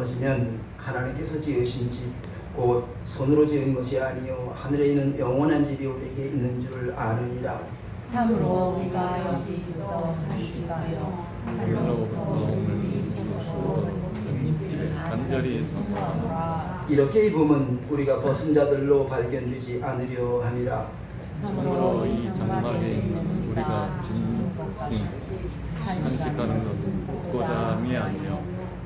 넘어지면 하나님께서 지으신 집 곧 손으로 지은 것이 아니요 하늘에 있는 영원한 집이 우리에게 있는 줄 아느니라. 참으로 우리가 여기 있어 한시가요 하늘로부터 우리 조수로 햇빛을 간절히 선포하노라. 이렇게 입으면 우리가 벗은 자들로 발견되지 않으려 함이라. 참으로 이 장막에 있는 우리가 짐 한식하는 것은 복고자 함이 아니요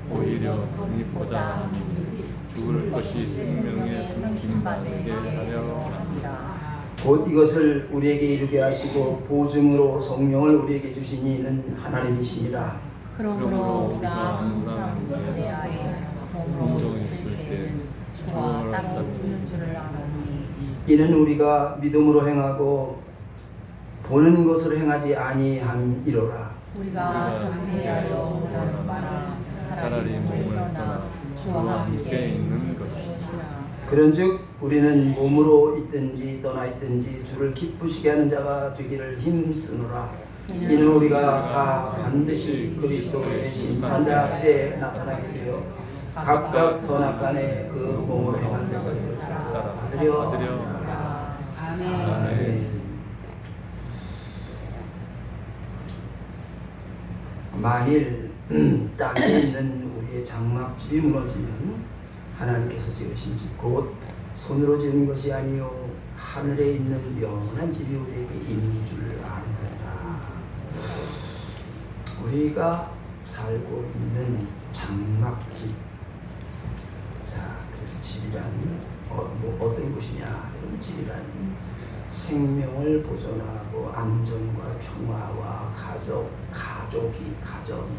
오히려 독립고자 함이니 죽을 것이 생명의 섬김받게 하려 합니다. 곧 이것을 우리에게 이루게 하시고 보증으로 성령을 우리에게 주신 이는 하나님이시니라. 그러므로 우리가 항상 대하여 몸으로 있을 때는 주와 따로 쓰는 줄을 아노니 이는 우리가 믿음으로 행하고 보는 것으로 행하지 아니함이로라. 우리가 경배하여 원하는 바는 차라리 몸을 떠나 주와 함께 있는 것이라. 그런즉 우리는 몸으로 있든지 떠나 있든지 주를 기쁘시게 하는 자가 되기를 힘쓰노라. 이는 우리가 다 반드시 그리스도의 심판자 앞에 나타나게 되어 각각 선악간에 그 몸으로 행한 것을 받으려 합니다. 아멘. 만일 땅에 있는 우리의 장막집이 무너지면 하나님께서 지으신 집 곧 손으로 지은 것이 아니요 하늘에 있는 영원한 집이 우리에게 있는 줄 아노라. 우리가 살고 있는 장막집. 자, 그래서 집이란 어떤 곳이냐? 이런 집이란 생명을 보존하고 안전과 평화와 가정이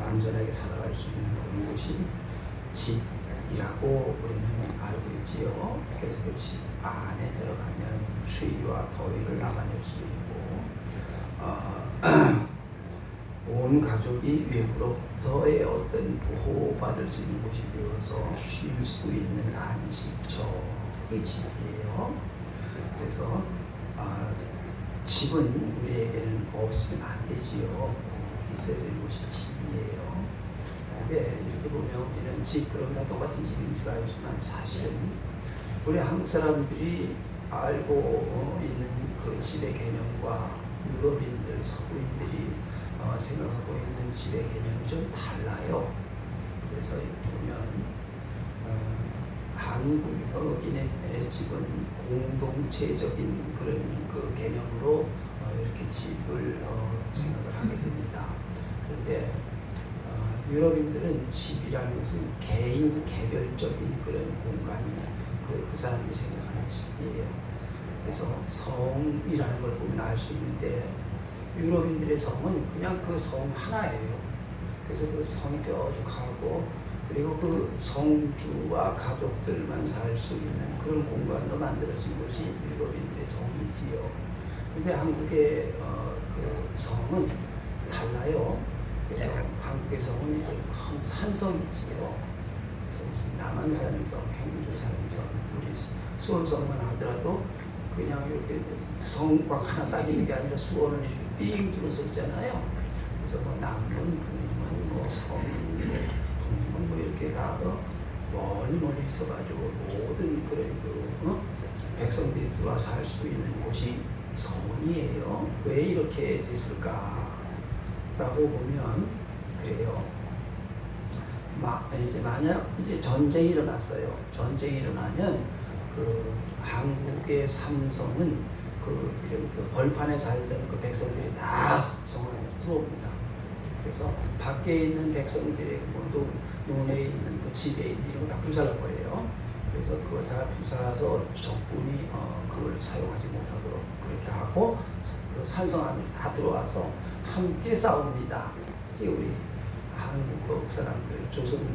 안전하게 살아갈 수 있는 그런 곳이 집이라고 우리는 알고 있지요. 그래서 그 집 안에 들어가면 추위와 더위를 나가낼 수 있고 온 가족이 외부로부터의 어떤 보호받을 수 있는 곳이 되어서 쉴 수 있는 안식처의 집이에요. 그래서 집은 우리에게는 없으면 안 되지요. 꼭 있어야 되는 곳이 집이에요. 근데 이렇게 보면 우리는 집 그럼 다 똑같은 집인 줄 알지만 사실은 우리 한국 사람들이 알고 있는 그 집의 개념과 유럽인들, 서구인들이 생각하고 있는 집의 개념이 좀 달라요. 그래서 보면 한국인의 집은 공동체적인 그런 그 개념으로 이렇게 집을 생각을 하게 됩니다. 그런데 유럽인들은 집이라는 것은 개인 개별적인 그런 공간이 그 사람이 생각하는 집이에요. 그래서 성이라는 걸 보면 알 수 있는데 유럽인들의 성은 그냥 그 성 하나예요. 그래서 그 성이 뾰족하고 그리고 그 성주와 가족들만 살 수 있는 그런 공간으로 만들어진 것이 유럽인들의 성이지요. 근데 한국의 그 성은 달라요. 그래서 한국의 성은 큰 산성이지요. 그래서 무슨 남한산성, 행주산성, 우리 수원성만 하더라도 그냥 이렇게 성곽 하나 딱 있는 게 아니라 수원은 이렇게 삥 둘러서 있잖아요. 그래서 뭐 남문, 북문, 뭐 서문, 동문 뭐 이렇게 다 멀리 있어가지고 모든 그런 백성들이 들어와서 할 수 있는 곳이 성이에요. 왜 이렇게 됐을까? 라고 보면 그래요. 이제 만약 이제 전쟁이 일어났어요. 전쟁이 일어나면 그 한국의 삼성은 이런 벌판에 살던 그 백성들이 다 성으로 들어옵니다. 그래서 밖에 있는 백성들의 논에 있는 그 집에 있는 이런 거 다 불살라버려요. 그래서 그거 다 부사서 적군이 그걸 사용하지 못하도록 그렇게 하고 그 산성 안으로 다 들어와서 함께 싸웁니다. 이게 우리 한국 사람들, 조선이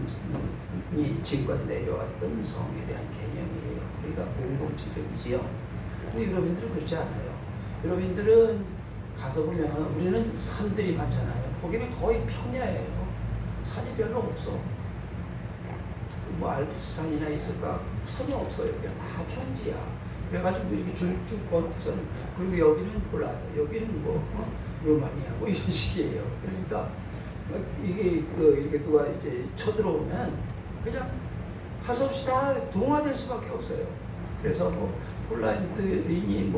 지금까지 내려왔던 성에 대한 개념이에요. 그러니까 공동체적이지요. 근데 유럽인들은 그렇지 않아요. 유럽인들은 가서 보면 우리는 산들이 많잖아요. 거기는 거의 평야예요. 산이 별로 없어. 뭐 알프스 산이나 있을까? 산이 없어요. 그냥 다 평지야. 그래가지고 이렇게 쭉 걸어놓고서는 그리고 여기는 몰라. 여기는 뭐 루마니아 뭐 이런 식이에요. 그러니까 이게 이렇게 누가 이제 쳐들어오면 그냥 할 수 없이 다 동화될 수밖에 없어요. 그래서 뭐 폴란드인이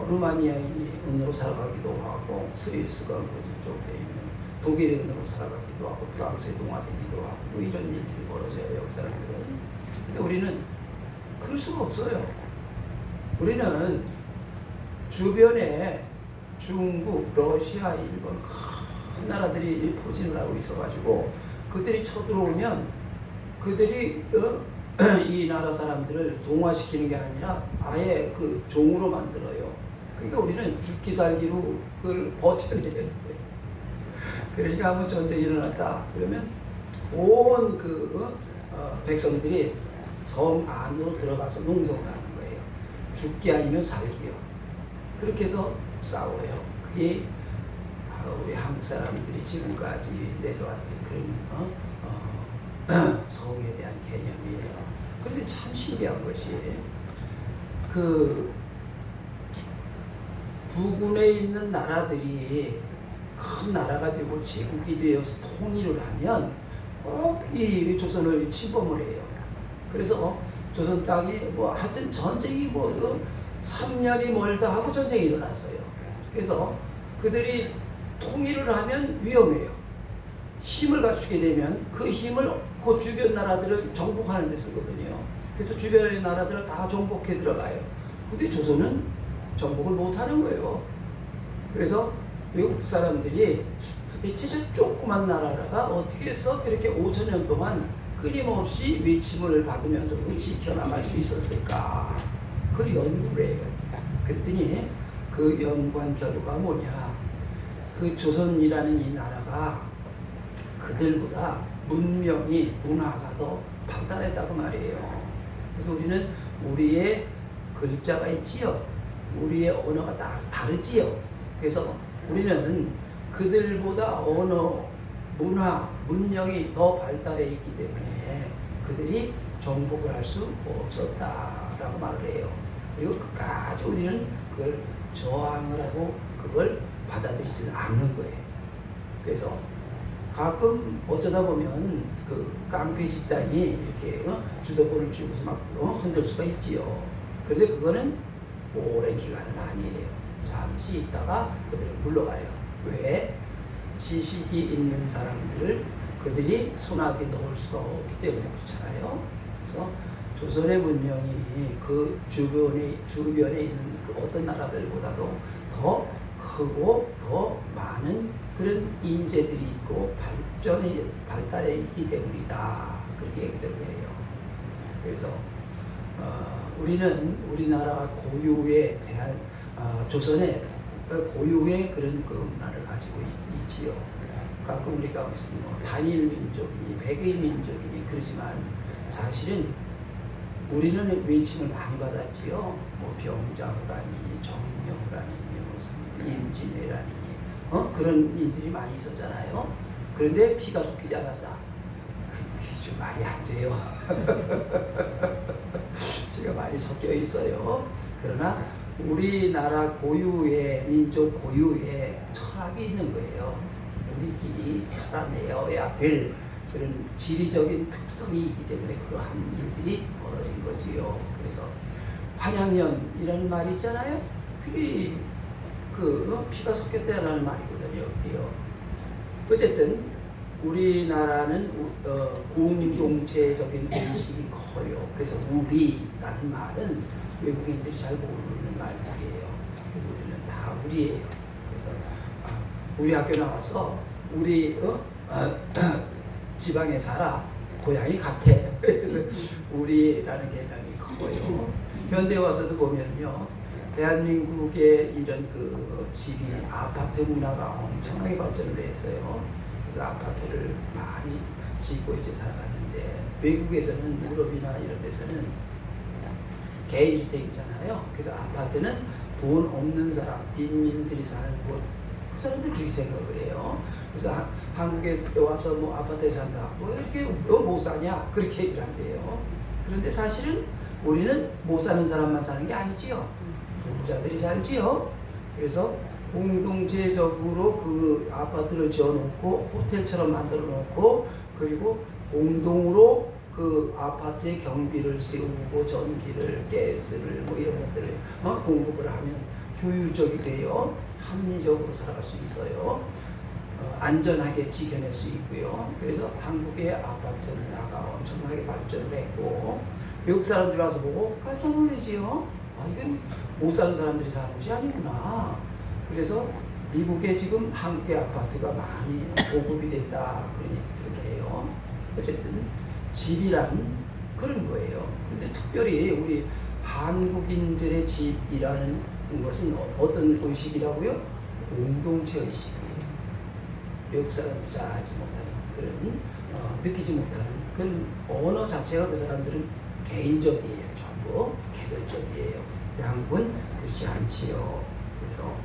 루마니아인이 은으로 살아가기도 하고, 스위스가 쪽에 있는 독일의 은으로 살아가기도 하고, 프랑스의 동화되기도 하고, 뭐 이런 일들이 벌어져요, 여기 사람들은. 근데 우리는 그럴 수가 없어요. 우리는 주변에 중국, 러시아, 일본 큰 나라들이 포진을 하고 있어가지고 그들이 쳐들어오면 그들이 이 나라 사람들을 동화시키는 게 아니라 아예 그 종으로 만들어요. 그러니까 우리는 죽기 살기로 그걸 버텨내야 돼요. 그러니까 한번 전쟁이 일어났다 그러면 온 백성들이 섬 안으로 들어가서 농성을 하는 거예요. 죽기 아니면 살기요. 그렇게 해서 싸워요. 그게 우리 한국 사람들이 지금까지 내려왔던 그런 성에 대한 개념이에요. 그런데 참 신기한 것이 그 부근에 있는 나라들이 큰 나라가 되고 제국이 되어서 통일을 하면 꼭 이 조선을 침범을 해요. 그래서 조선 땅이 하여튼 전쟁이 3년이 멀다 하고 전쟁이 일어났어요. 그래서 그들이 통일을 하면 위험해요. 힘을 갖추게 되면 그 힘을 그 주변 나라들을 정복하는 데 쓰거든요. 그래서 주변의 나라들을 다 정복해 들어가요. 근데 조선은 정복을 못하는 거예요. 그래서 외국 사람들이 도대체 저 조그만 나라가 어떻게 해서 그렇게 5,000년 동안 끊임없이 외침을 받으면서 지켜나갈 수 있었을까? 그걸 연구를 해요. 그랬더니 그 연구한 결과가 뭐냐? 그 조선이라는 이 나라가 그들보다 문명이, 문화가 더 발달했다고 말이에요. 그래서 우리는 우리의 글자가 있지요. 우리의 언어가 다르지요. 그래서 우리는 그들보다 언어, 문화, 문명이 더 발달해 있기 때문에 그들이 정복을 할 수 없었다라고 말을 해요. 그리고 끝까지 우리는 그걸 저항을 하고 그걸 받아들이지는 않는 거예요. 그래서 가끔 어쩌다 보면 그 깡패 집단이 이렇게 주도권을 쥐고서 막 흔들 수가 있지요. 그런데 그거는 오랜 기간은 아니에요. 잠시 있다가 그들은 물러가요. 왜? 지식이 있는 사람들을 그들이 손아귀에 넣을 수가 없기 때문에 그렇잖아요. 그래서 조선의 문명이 그 주변에 있는 그 어떤 나라들보다도 더 크고 더 많은 그런 인재들이 있고 발달해 있기 때문이다. 그렇게 얘기를 해요. 그래서 우리는 우리나라 고유에 대한 조선의 고유의 그런 그 문화를 가지고 있지요. 가끔 우리가 무슨 단일 민족이니 백의 민족이니 그러지만 사실은 우리는 외침을 많이 받았지요. 병자호라니, 정명호라니, 무슨 임진왜란이니 그런 일들이 많이 있었잖아요. 그런데 피가 섞이지 않았다. 그게 좀 말이 안 돼요. 피가 많이 섞여 있어요. 그러나 우리나라 고유의 민족 고유의 철학이 있는 거예요. 우리끼리 살아내어야 될 그런 지리적인 특성이 있기 때문에 그러한 일들이 벌어진 거지요. 그래서 환양년 이라는 말이 있잖아요. 그게 피가 섞였다라는 말이거든요. 어쨌든 우리나라는 공동체적인 의식이 커요. 그래서 우리라는 말은 외국인들이 잘 모르는 말들이에요. 그래서 우리는 다 우리예요. 그래서 우리 학교 나와서 우리 지방에 살아 고향이 같아. 그래서 우리라는 개념이 커요. 현대 와서도 보면요, 대한민국의 이런 집이 아파트 문화가 엄청나게 발전을 했어요. 그래서 아파트를 많이 짓고 이제 살아갔는데 외국에서는 유럽이나 이런 데서는 개인주택이잖아요. 그래서 아파트는 돈 없는 사람, 빈민들이 사는 곳, 그 사람들이 그렇게 생각을 해요. 그래서 한국에 와서 아파트에 산다, 이렇게 못 사냐, 그렇게 얘기를 한대요. 그런데 사실은 우리는 못 사는 사람만 사는 게 아니지요. 부자들이 살지요. 그래서 공동체적으로 그 아파트를 지어놓고 호텔처럼 만들어 놓고 그리고 공동으로 그 아파트의 경비를 세우고 전기를 가스를 뭐 이런 것들을 공급을 하면 효율적이 돼요. 합리적으로 살아갈 수 있어요. 안전하게 지켜낼 수 있고요. 그래서 한국의 아파트는 아까 엄청나게 발전을 했고 외국 사람들이 와서 보고 깜짝 놀라지요. 이건 못 사는 사람들이 사는 곳이 아니구나. 그래서 미국에 지금 한국의 아파트가 많이 보급이 됐다 그런 얘기들을 해요. 어쨌든 집이란 그런 거예요. 근데 특별히 우리 한국인들의 집이라는 것은 어떤 의식이라고요? 공동체 의식이에요. 외국 사람들이 잘 알지 못하는 그런 느끼지 못하는 그런 언어 자체가 그 사람들은 개인적이에요. 전부 개별적이에요. 근데 한국은 그렇지 않지요. 그래서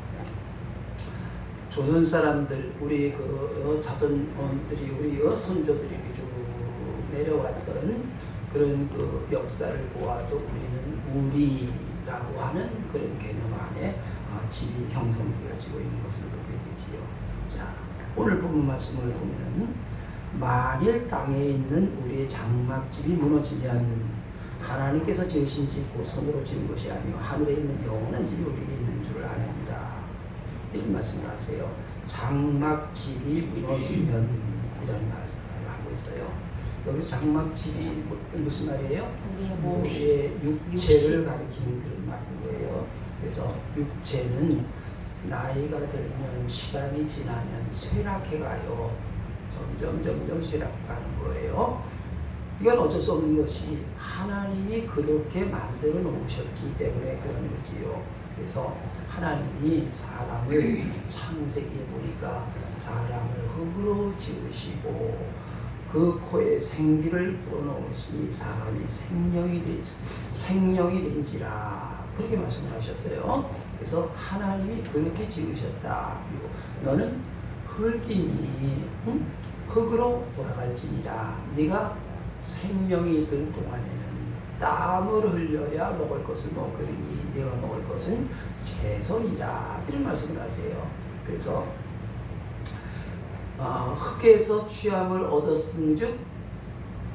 조선 사람들 우리 그 자손들이 우리 선조들이 쭉 내려왔던 그런 그 역사를 보아도 우리는 우리라고 하는 그런 개념 안에 집이 형성되어지고 있는 것을 보게 되지요. 자, 오늘 본문 말씀을 보면은 만일 땅에 있는 우리의 장막집이 무너지면 하나님께서 지으신 집 곧 손으로 지은 것이 아니요 하늘에 있는 영원한 집이 우리에게 있는 줄을 아느니라. 이런 말씀을 하세요. 장막집이 무너지면 이런 말을 하고 있어요. 여기서 장막집이 무슨 말이에요? 우리의 육체를 가리키는 그런 말인 거예요. 그래서 육체는 나이가 들면 시간이 지나면 쇠락해 가요. 점점 쇠락해 가는 거예요. 이건 어쩔 수 없는 것이 하나님이 그렇게 만들어 놓으셨기 때문에 그런 거지요. 그래서 하나님이 사람을 창세기에 보니까 사람을 흙으로 지으시고 그 코에 생기를 불어넣으시니 사람이 생명이 된지라 그렇게 말씀을 하셨어요. 그래서 하나님이 그렇게 지으셨다. 그리고 너는 흙이니 흙으로 돌아갈지니라. 네가 생명이 있을 동안에는 땀을 흘려야 먹을 것을 먹으리니 네가 먹을 것은 채소이라. 이런 말씀을 하세요. 그래서 흙에서 취함을 얻었은즉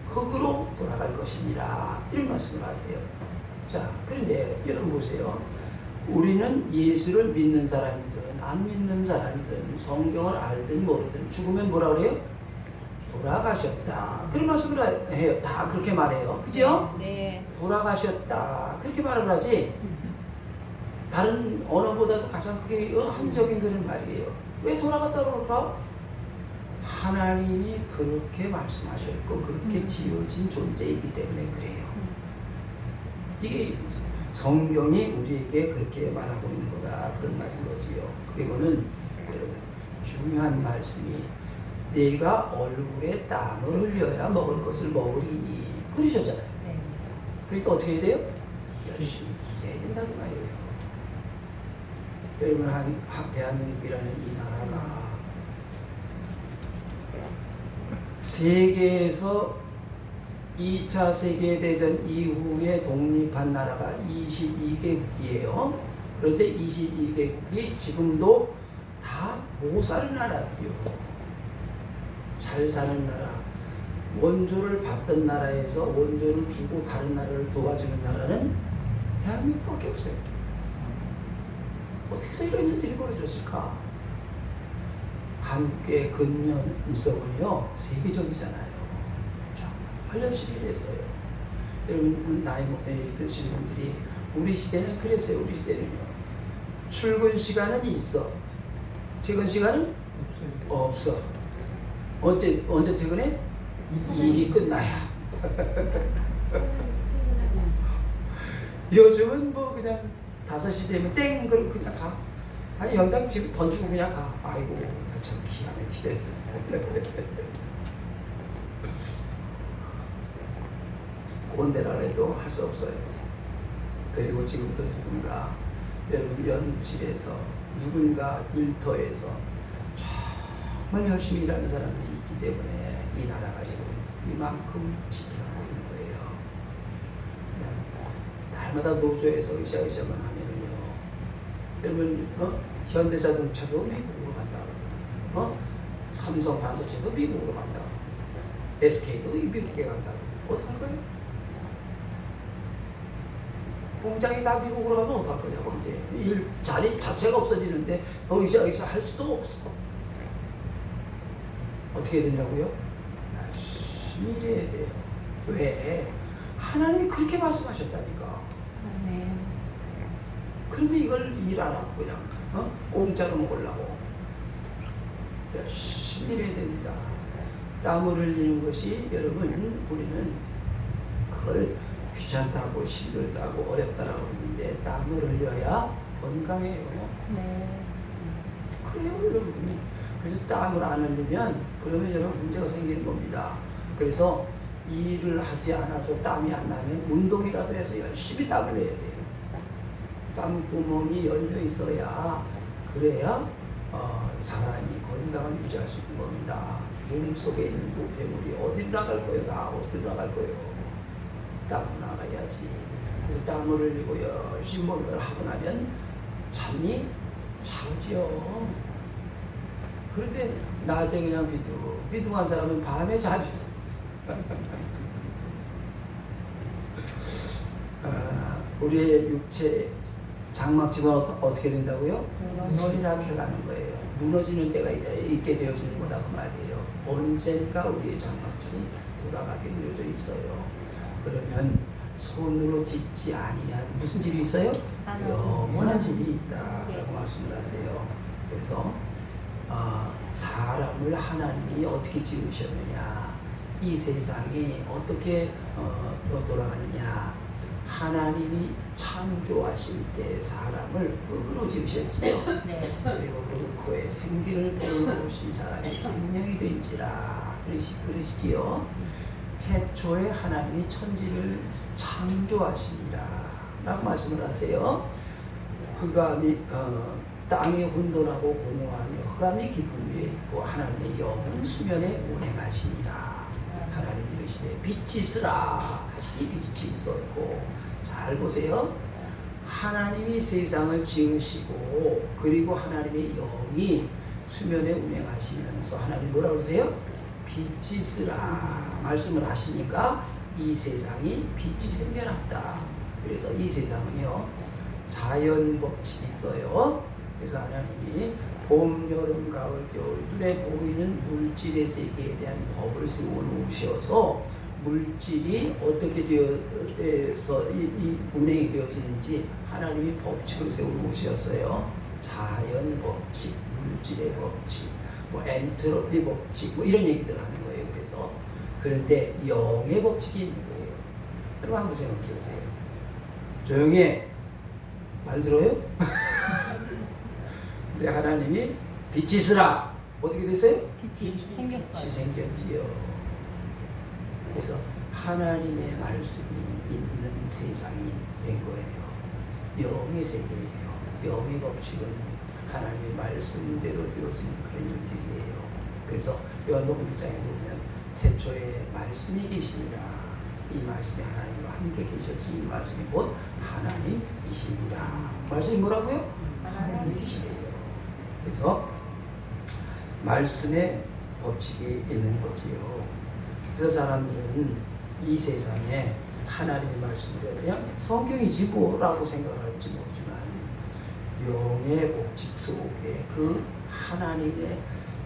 흙으로 돌아갈 것입니다. 이런 말씀을 하세요. 자, 그런데 여러분 보세요. 우리는 예수를 믿는 사람이든 안 믿는 사람이든 성경을 알든 모르든 죽으면 뭐라 그래요? 돌아가셨다. 그런 말씀을 해요. 다 그렇게 말해요. 그죠? 네. 돌아가셨다. 그렇게 말을 하지. 다른 언어보다도 가장 크게 함적인 그런 말이에요. 왜 돌아갔다고 그럴까? 하나님이 그렇게 말씀하셨고 그렇게 지어진 존재이기 때문에 그래요. 이게 성경이 우리에게 그렇게 말하고 있는 거다. 그런 말인 거지요. 그리고는 여러분 중요한 말씀이 내가 얼굴에 땀을 흘려야 먹을 것을 먹으리니 그러셨잖아요. 네. 그러니까 어떻게 해야 돼요? 열심히 일해야 된다는 말이에요. 여러분 대한민국이라는 이 나라가 세계에서 2차 세계대전 이후에 독립한 나라가 22개국이에요. 그런데 22개국이 지금도 다 못 사는 나라들이요. 잘 사는 나라, 원조를 받던 나라에서 원조를 주고 다른 나라를 도와주는 나라는 대한민국밖에 없어요. 어떻게 해서 이런 일들이 벌어졌을까? 한국의 근면성은요 세계적이잖아요. 정말 열심히 했어요. 여러분 나이 드시는 분들이 우리 시대는 그랬어요. 우리 시대는요 출근 시간은 있어, 퇴근 시간은 없어. 언제 퇴근해? 일이 끝나야. 요즘은 뭐 그냥 5시 되면 땡 그러고 그냥 가. 아니 연장 집 던지고 그냥 가. 아이고 참 기가 막히네. 꼰대라 해도 할 수 없어요. 그리고 지금도 누군가 여러분 연구실에서 누군가 일터에서 정말 열심히 일하는 사람들이 있기 때문에 이 나라가 지금 이만큼 지탱하고 있는 거예요. 그냥 날마다 노조에서 으쌰으쌰만 하면은요 여러분 현대자동차도 미국으로 간다. 삼성 반도체도 미국으로 간다. SK도 미국에 간다. 어떡할 거예요? 공장이 다 미국으로 가면 어떡할 거냐고. 일 자리 자체가 없어지는데 여기서 할 수도 없어. 어떻게 된다고요? 열심히 일해야 돼요. 왜? 하나님이 그렇게 말씀하셨다니까. 네. 그런데 이걸 일 안 하고 그냥 공짜로 먹으려고 열심히 일해야 됩니다. 땀을 흘리는 것이 여러분 우리는 그걸 귀찮다고 힘들다고 어렵다라고 하는데 땀을 흘려야 건강해요. 네. 그래요 여러분. 그래서 땀을 안 흘리면 그러면 여러분 문제가 생기는 겁니다. 그래서 일을 하지 않아서 땀이 안 나면 운동이라도 해서 열심히 땀을 내야 돼요. 땀 구멍이 열려 있어야 그래야 사람이 건강을 유지할 수 있는 겁니다. 몸 속에 있는 노폐물이 어디로 나갈 거예요? 다 어디로 나갈 거예요? 땀으로 나가야지. 그래서 땀을 흘리고 열심히 뭔가를 하고 나면 잠이 잘 오죠. 그런데 낮에 그냥 비둥한 사람은 밤에 자죠. 우리의 육체 장막집은 어떻게 된다고요? 무너지게 가는 거예요. 무너지는 데가 있게 되어지는 거다 그 말이에요. 언젠가 우리의 장막집은 돌아가게 되어져 있어요. 그러면 손으로 짓지 아니한 무슨 집이 있어요? 영원한 집이 있다라고 말씀을 하세요. 그래서 사람을 하나님이 어떻게 지으셨느냐, 이 세상이 어떻게 돌아가느냐, 하나님이 창조하실 때 사람을 흙으로 지으셨지요. 네. 그리고 그 흙에 생기를 불어넣으신 사람이 생명이 된지라 그러시지요. 태초에 하나님이 천지를 창조하시니라 라고 말씀을 하세요. 흑암이 땅이 혼돈하고 공허하며 흑암이 깊은 위에 있고 하나님의 영은 수면에 운행하시니라. 하나님이 이르시되 빛이 있으라 하시니 빛이 있었고. 잘 보세요. 하나님이 세상을 지으시고 그리고 하나님의 영이 수면에 운행하시면서 하나님 뭐라고 그러세요? 빛이 있으라 말씀을 하시니까 이 세상이 빛이 생겨났다. 그래서 이 세상은요 자연 법칙이 있어요. 그래서 하나님이 봄, 여름, 가을, 겨울 눈에 보이는 물질의 세계에 대한 법을 세워 놓으셔서 물질이 어떻게 되어서 이 운행이 되어지는지 하나님이 법칙을 세워 놓으셨어요. 자연 법칙, 물질의 법칙, 뭐 엔트로피 법칙, 뭐 이런 얘기들 하는 거예요. 그래서 그런데 영의 법칙이 있는 거예요. 여러분 한번 생각해 보세요. 조용히 해. 말 들어요? 근데 하나님이 빛이 있으라. 어떻게 됐어요? 빛이 생겼어요. 빛이 생겼지요. 그래서 하나님의 말씀이 있는 세상이 된 거예요. 영의 세계예요. 영의 법칙은 하나님의 말씀대로 되어진 그런 일들이에요. 그래서 요한복음 1장에 보면 태초에 말씀이 계시니라. 이 말씀이 하나님과 함께 계셨으니 이 말씀이 곧 하나님이시니라. 말씀이 뭐라고요? 하나님이시래요. 그래서 말씀의 법칙이 있는 거지요. 그래서 사람들은 이 세상에 하나님의 말씀을 그냥 성경이지 뭐라고 생각할지 모르지만 영의 법칙 속에 그 하나님의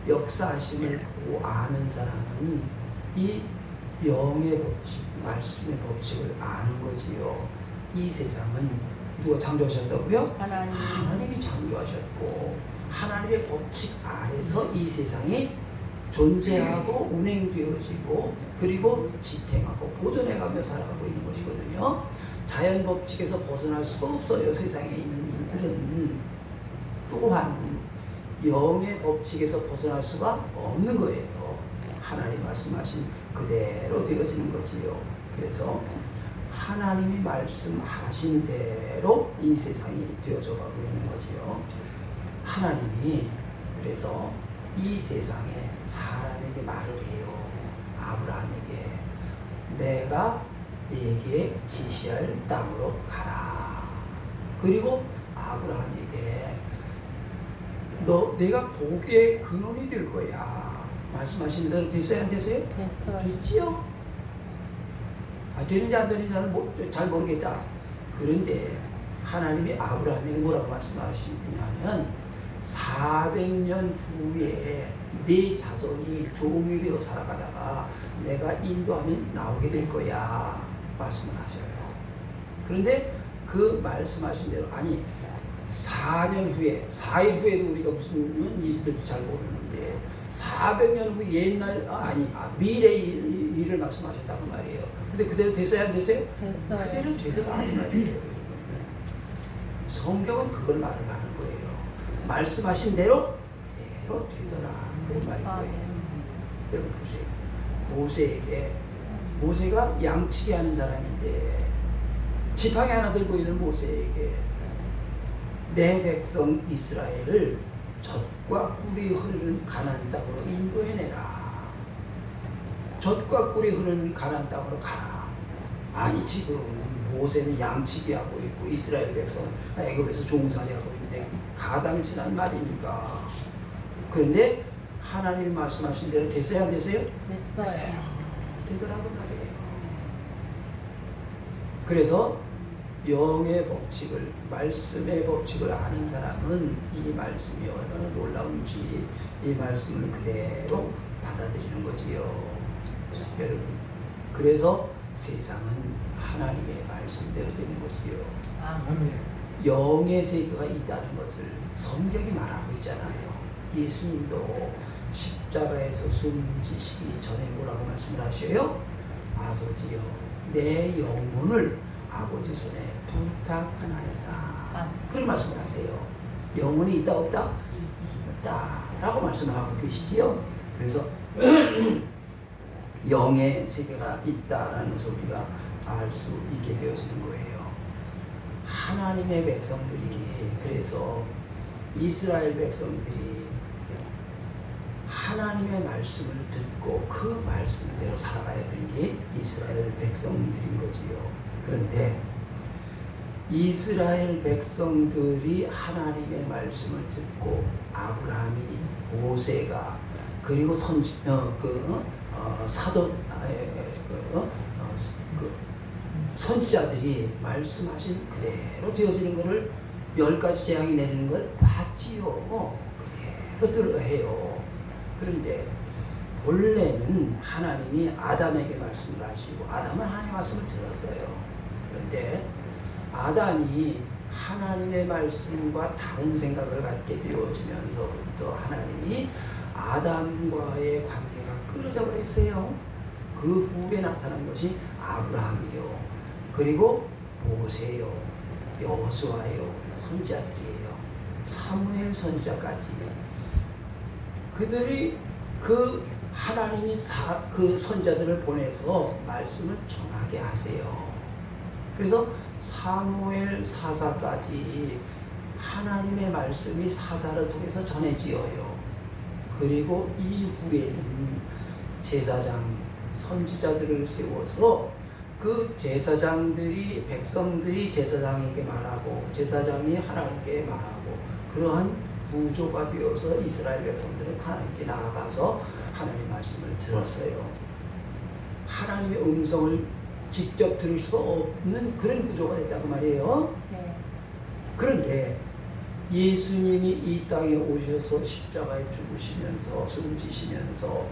역사하심을 보고 아는 사람은 이 영의 법칙, 말씀의 법칙을 아는 거지요. 이 세상은 누가 창조하셨다고요? 하나님이 창조하셨고 하나님의 법칙 아래서 이 세상이 존재하고 운행되어지고 그리고 지탱하고 보존해가며 살아가고 있는 것이거든요. 자연 법칙에서 벗어날 수가 없어요. 세상에 있는 일들은. 또한 영의 법칙에서 벗어날 수가 없는 거예요. 하나님 말씀하신 그대로 되어지는 거지요. 그래서 하나님이 말씀하신 대로 이 세상이 되어져 가고 있는 거지요. 하나님이 그래서 이 세상에 사람에게 말을 해요. 아브라함에게 내가 네게 지시할 땅으로 가라. 그리고 아브라함에게 내가 복의 근원이 될 거야. 말씀하신 대로 됐어요, 안 됐어요? 됐어요. 됐지요? 되는지 안 되는지 잘 모르겠다. 그런데 하나님이 아브라함에게 뭐라고 말씀하시냐면 400년 후에 네 자손이 종이 되어 살아가다가 내가 인도하면 나오게 될 거야 말씀을 하셔요. 그런데 그 말씀하신 대로 4년 후에 4일 후에도 우리가 무슨 일을 잘 모르는데 400년 후 옛날 미래의 일을 말씀하셨다고 말이에요. 근데 그대로 됐어요, 안 됐어요? 됐어요. 그대로 되더라 이 말이에요. 여러분. 성경은 그걸 말을 하는 거예요. 말씀하신 대로 그대로 되더라 그런 말인 거예요. 여러분 보세요. 모세가 양치기 하는 사람인데 지팡이 하나 들고 있는 모세에게 내 백성 이스라엘을 젖과 꿀이 흐르는 가나안 땅으로 인도해내라. 젖과 꿀이 흐르는 가나안 땅으로 가라. 지금 모세는 양치기 하고 있고 이스라엘 백성 애굽에서 종살이하고 있는데 가당치난 말입니까? 그런데 하나님 말씀하신 대로 됐어요, 안 됐어요? 됐어요. 되더라고 말이에요. 그래서 영의 법칙을, 말씀의 법칙을 아는 사람은 이 말씀이 얼마나 놀라운지 이 말씀을 그대로 받아들이는 거지요. 여러분, 그래서 세상은 하나님의 말씀대로 되는 거지요. 영의 세계가 있다는 것을 성경이 말하고 있잖아요. 예수님도 십자가에서 숨지시기 전에 뭐라고 말씀을 하셔요? 아버지여, 내 영혼을 아버지 손에 부탁하나이다. 그런 말씀을 하세요. 영혼이 있다 없다? 있다 라고 말씀을 하고 계시지요. 그래서 영의 세계가 있다라는 것을 우리가 알 수 있게 되어지는 거예요. 하나님의 백성들이, 그래서 이스라엘 백성들이 하나님의 말씀을 듣고 그 말씀대로 살아가야 되는 게 이스라엘 백성들인 거지요. 그런데 이스라엘 백성들이 하나님의 말씀을 듣고 아브라함이, 모세가, 그리고 선지자들이 말씀하신 그대로 되어지는 것을 10가지 재앙이 내리는 걸 봤지요. 그대로 들어야 해요. 그런데 본래는 하나님이 아담에게 말씀을 하시고 아담은 하나님의 말씀을 들었어요. 그런데 아담이 하나님의 말씀과 다른 생각을 갖게 되어지면서부터 하나님이 아담과의 관계가 끊어져 버렸어요. 그 후에 나타난 것이 아브라함이요, 그리고 모세요, 여호수아요, 선지자들이에요. 사무엘 선지자까지. 그들이 그 하나님이 그 선지자들을 보내서 말씀을 전하게 하세요. 그래서 사무엘 사사까지 하나님의 말씀이 사사를 통해서 전해지어요. 그리고 이후에는 제사장, 선지자들을 세워서 그 제사장들이, 백성들이 제사장에게 말하고 제사장이 하나님께 말하고, 그러한 구조가 되어서 이스라엘 백성들은 하나님께 나아가서 하나님의 말씀을 들었어요. 하나님의 음성을 직접 들을 수 없는 그런 구조가 됐다고 말이에요. 네. 그런데 예수님이 이 땅에 오셔서 십자가에 죽으시면서 숨지시면서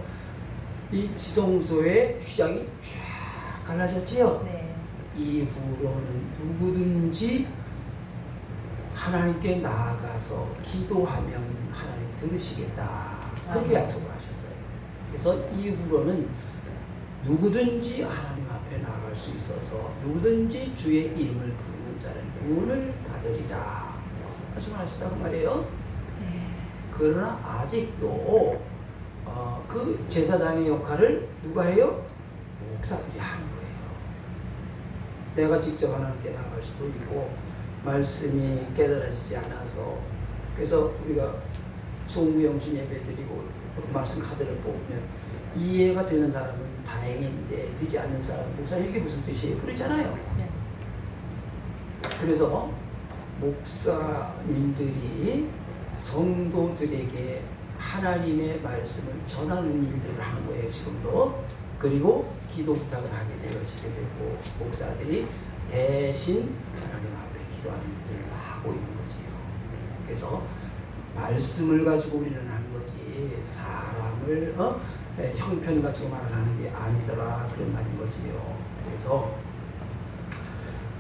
이 지성소의 휘장이 쫙 갈라졌지요. 네. 이후로는 누구든지 하나님께 나아가서 기도하면 하나님 들으시겠다, 그렇게 약속을 하셨어요. 그래서 이후로는 누구든지 하나님 앞에 나아갈 수 있어서 누구든지 주의 이름을 부르는 자는 구원을 받으리라 말씀을 하셨다고 말이에요. 네. 그러나 아직도 그 제사장의 역할을 누가 해요? 목사들이 하는 거예요. 내가 직접 하나님께 나아갈 수도 있고, 말씀이 깨달아지지 않아서, 그래서 우리가 송구영신 예배 드리고 말씀 카드를 뽑으면 이해가 되는 사람은 다행인데 되지 않는 사람은 목사님 이게 무슨 뜻이에요? 그러잖아요. 네. 그래서 목사님들이 성도들에게 하나님의 말씀을 전하는 일들을 하는 거예요, 지금도. 그리고 기도 부탁을 하게 되어지게 되고, 목사들이 대신 하나님 앞에 기도하는 일들을 하고 있는 거지요. 그래서 말씀을 가지고 우리는 하는 거지, 사람을 형편 가지고 말하는 게 아니더라, 그런 말인 거지요. 그래서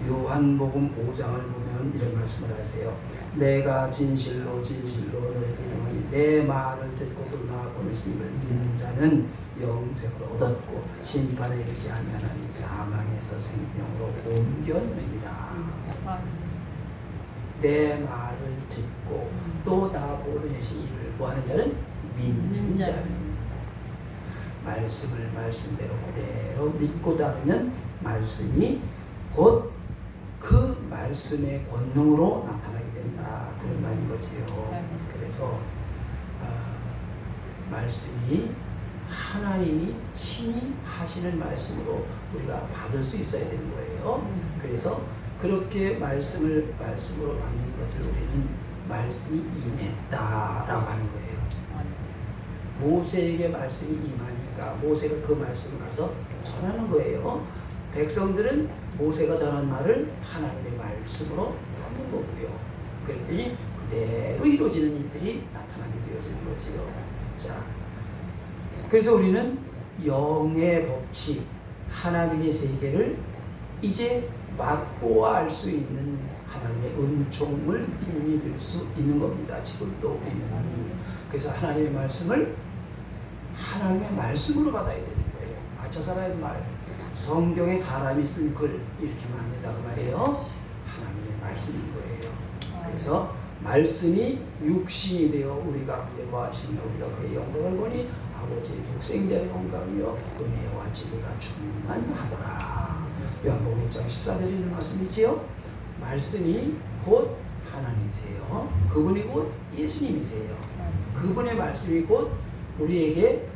요한복음 5장을 보면 이런 말씀을 하세요. 내가 진실로 진실로 너희에게 이르노니 내 말을 듣고도 나 보내신 이를 믿는 자는 영생을 얻었고 심판에 이르지 아니하나니 사망에서 생명으로 옮겼느니라. 내 말을 듣고 또 나 보내신 이를 구하는 자는 믿는 자는 말씀을 말씀대로 그대로 믿고 따르면 말씀이 곧 그 말씀의 권능으로 나타나게 된다, 그런 말인 거지요. 그래서 말씀이 하나님이 친히 하시는 말씀으로 우리가 받을 수 있어야 되는 거예요. 그래서 그렇게 말씀으로 받는 것을 우리는 말씀이 임했다라고 하는 거예요. 모세에게 말씀이 임하니까 모세가 그 말씀을 가서 전하는 거예요. 백성들은 모세가 전한 말을 하나님의 말씀으로 받는 거고요. 그랬더니 그대로 이루어지는 일들이 나타나게 되어지는 거지요. 자, 그래서 우리는 영의 법칙, 하나님의 세계를 이제 맛보아 알 수 있는 하나님의 은총을 힘입을 수 있는 겁니다. 지금도 우리는. 그래서 하나님의 말씀을 하나님의 말씀으로 받아야 되는 거예요. 저 사람의 말, 성경에 사람이 쓴 글 이렇게 하면 안 된다 그 말이에요. 하나님의 말씀인 거예요. 그래서 말씀이 육신이 되어 우리 가운데 거하시며 우리가 그의 영광을 보니 아버지의 독생자의 영광이요 은혜와 진리가 충만하더라. 요한복음 1장 14절에 있는 말씀이지요. 말씀이 곧 하나님이세요. 그분이 곧 예수님이세요. 그분의 말씀이 곧 우리에게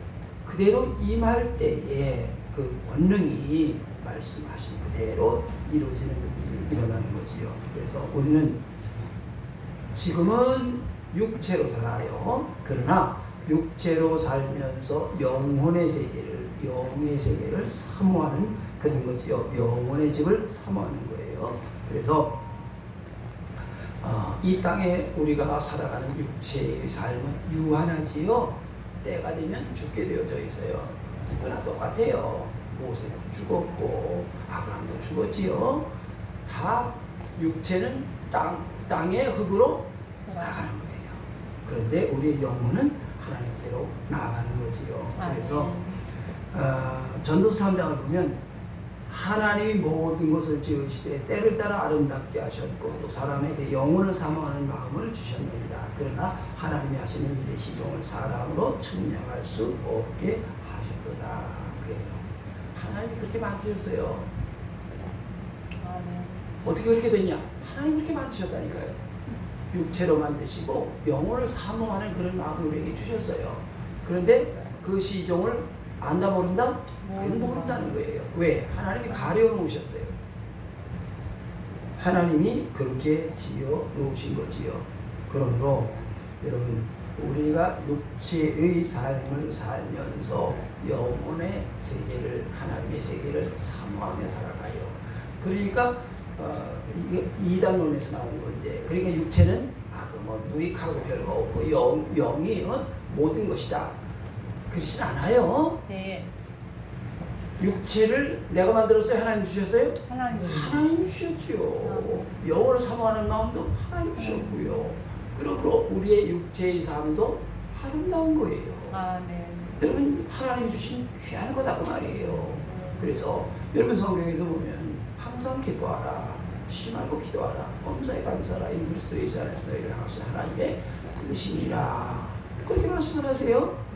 그대로 임할 때에 그 권능이 말씀하신 그대로 이루어지는 일이 일어나는 거지요. 그래서 우리는 지금은 육체로 살아요. 그러나 육체로 살면서 영혼의 세계를 사모하는 그런 거지요. 영혼의 집을 사모하는 거예요. 그래서 이 땅에 우리가 살아가는 육체의 삶은 유한하지요. 때가 되면 죽게 되어져 있어요. 누구나 똑같아요. 모세도 죽었고 아브라함도 죽었지요. 다 육체는 땅의 흙으로 나가는 거예요. 그런데 우리의 영혼은 하나님께로 나아가는 거지요. 그래서 전도서 3장을 보면 하나님이 모든 것을 지으시되 때를 따라 아름답게 하셨고 또 사람에게 영혼을 사모하는 마음을 주셨느니라. 그러나 하나님이 하시는 일의 시종을 사람으로 측량할 수 없게 하셨도다. 그래요. 하나님이 그렇게 만드셨어요. 어떻게 그렇게 됐냐? 하나님이 그렇게 만드셨다니까요. 육체로 만드시고 영혼을 사모하는 그런 마음을 우리에게 주셨어요. 그런데 그 시종을 안다 모른다? 그건 모른다는 거예요. 왜? 하나님이 가려 놓으셨어요. 하나님이 그렇게 지어 놓으신 거지요. 그러므로 여러분 우리가 육체의 삶을 살면서 영혼의 세계를 하나님의 세계를 사모하며 살아가요. 그러니까 이게 이단론에서 나온 건데 그러니까 육체는 뭐 무익하고 별거 없고 영이 모든 것이다. 그렇진 않아요. 네. 육체를 내가 만들었어요? 하나님 주셨어요? 하나님 주셨지요. 영혼을 사모하는 마음도 하나님 주셨고요. 그러므로 우리의 육체의 삶도 아름다운 거예요. 네. 여러분 하나님 주신 귀한 거다 그 말이에요. 그래서 여러분 성경에도 보면 항상 기뻐하라, 쉬지 말고 기도하라, 범사에 감사하라, 이 그리스도 예수 안에서 너희를 향하신 하나님의 뜻이니라. 그렇게 말씀을 하세요.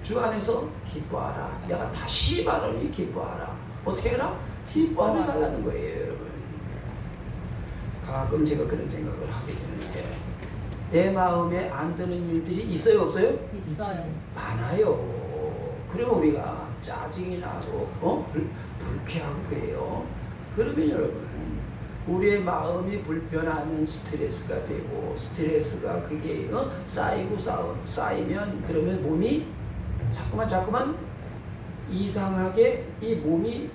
주 안에서 기뻐하라. 내가 다시 말하니 기뻐하라. 어떻게 해라? 기뻐하며 살라는 거예요, 여러분. 가끔 제가 그런 생각을 하게 되는데 내 마음에 안 드는 일들이 있어요, 없어요? 있어요. 많아요. 그러면 우리가 짜증이 나고 불쾌하고 그래요. 그러면 여러분 우리의 마음이 불편하면 스트레스가 되고 스트레스가 그게 쌓이고 쌓이면 그러면 몸이 자꾸만 이상하게 이 몸이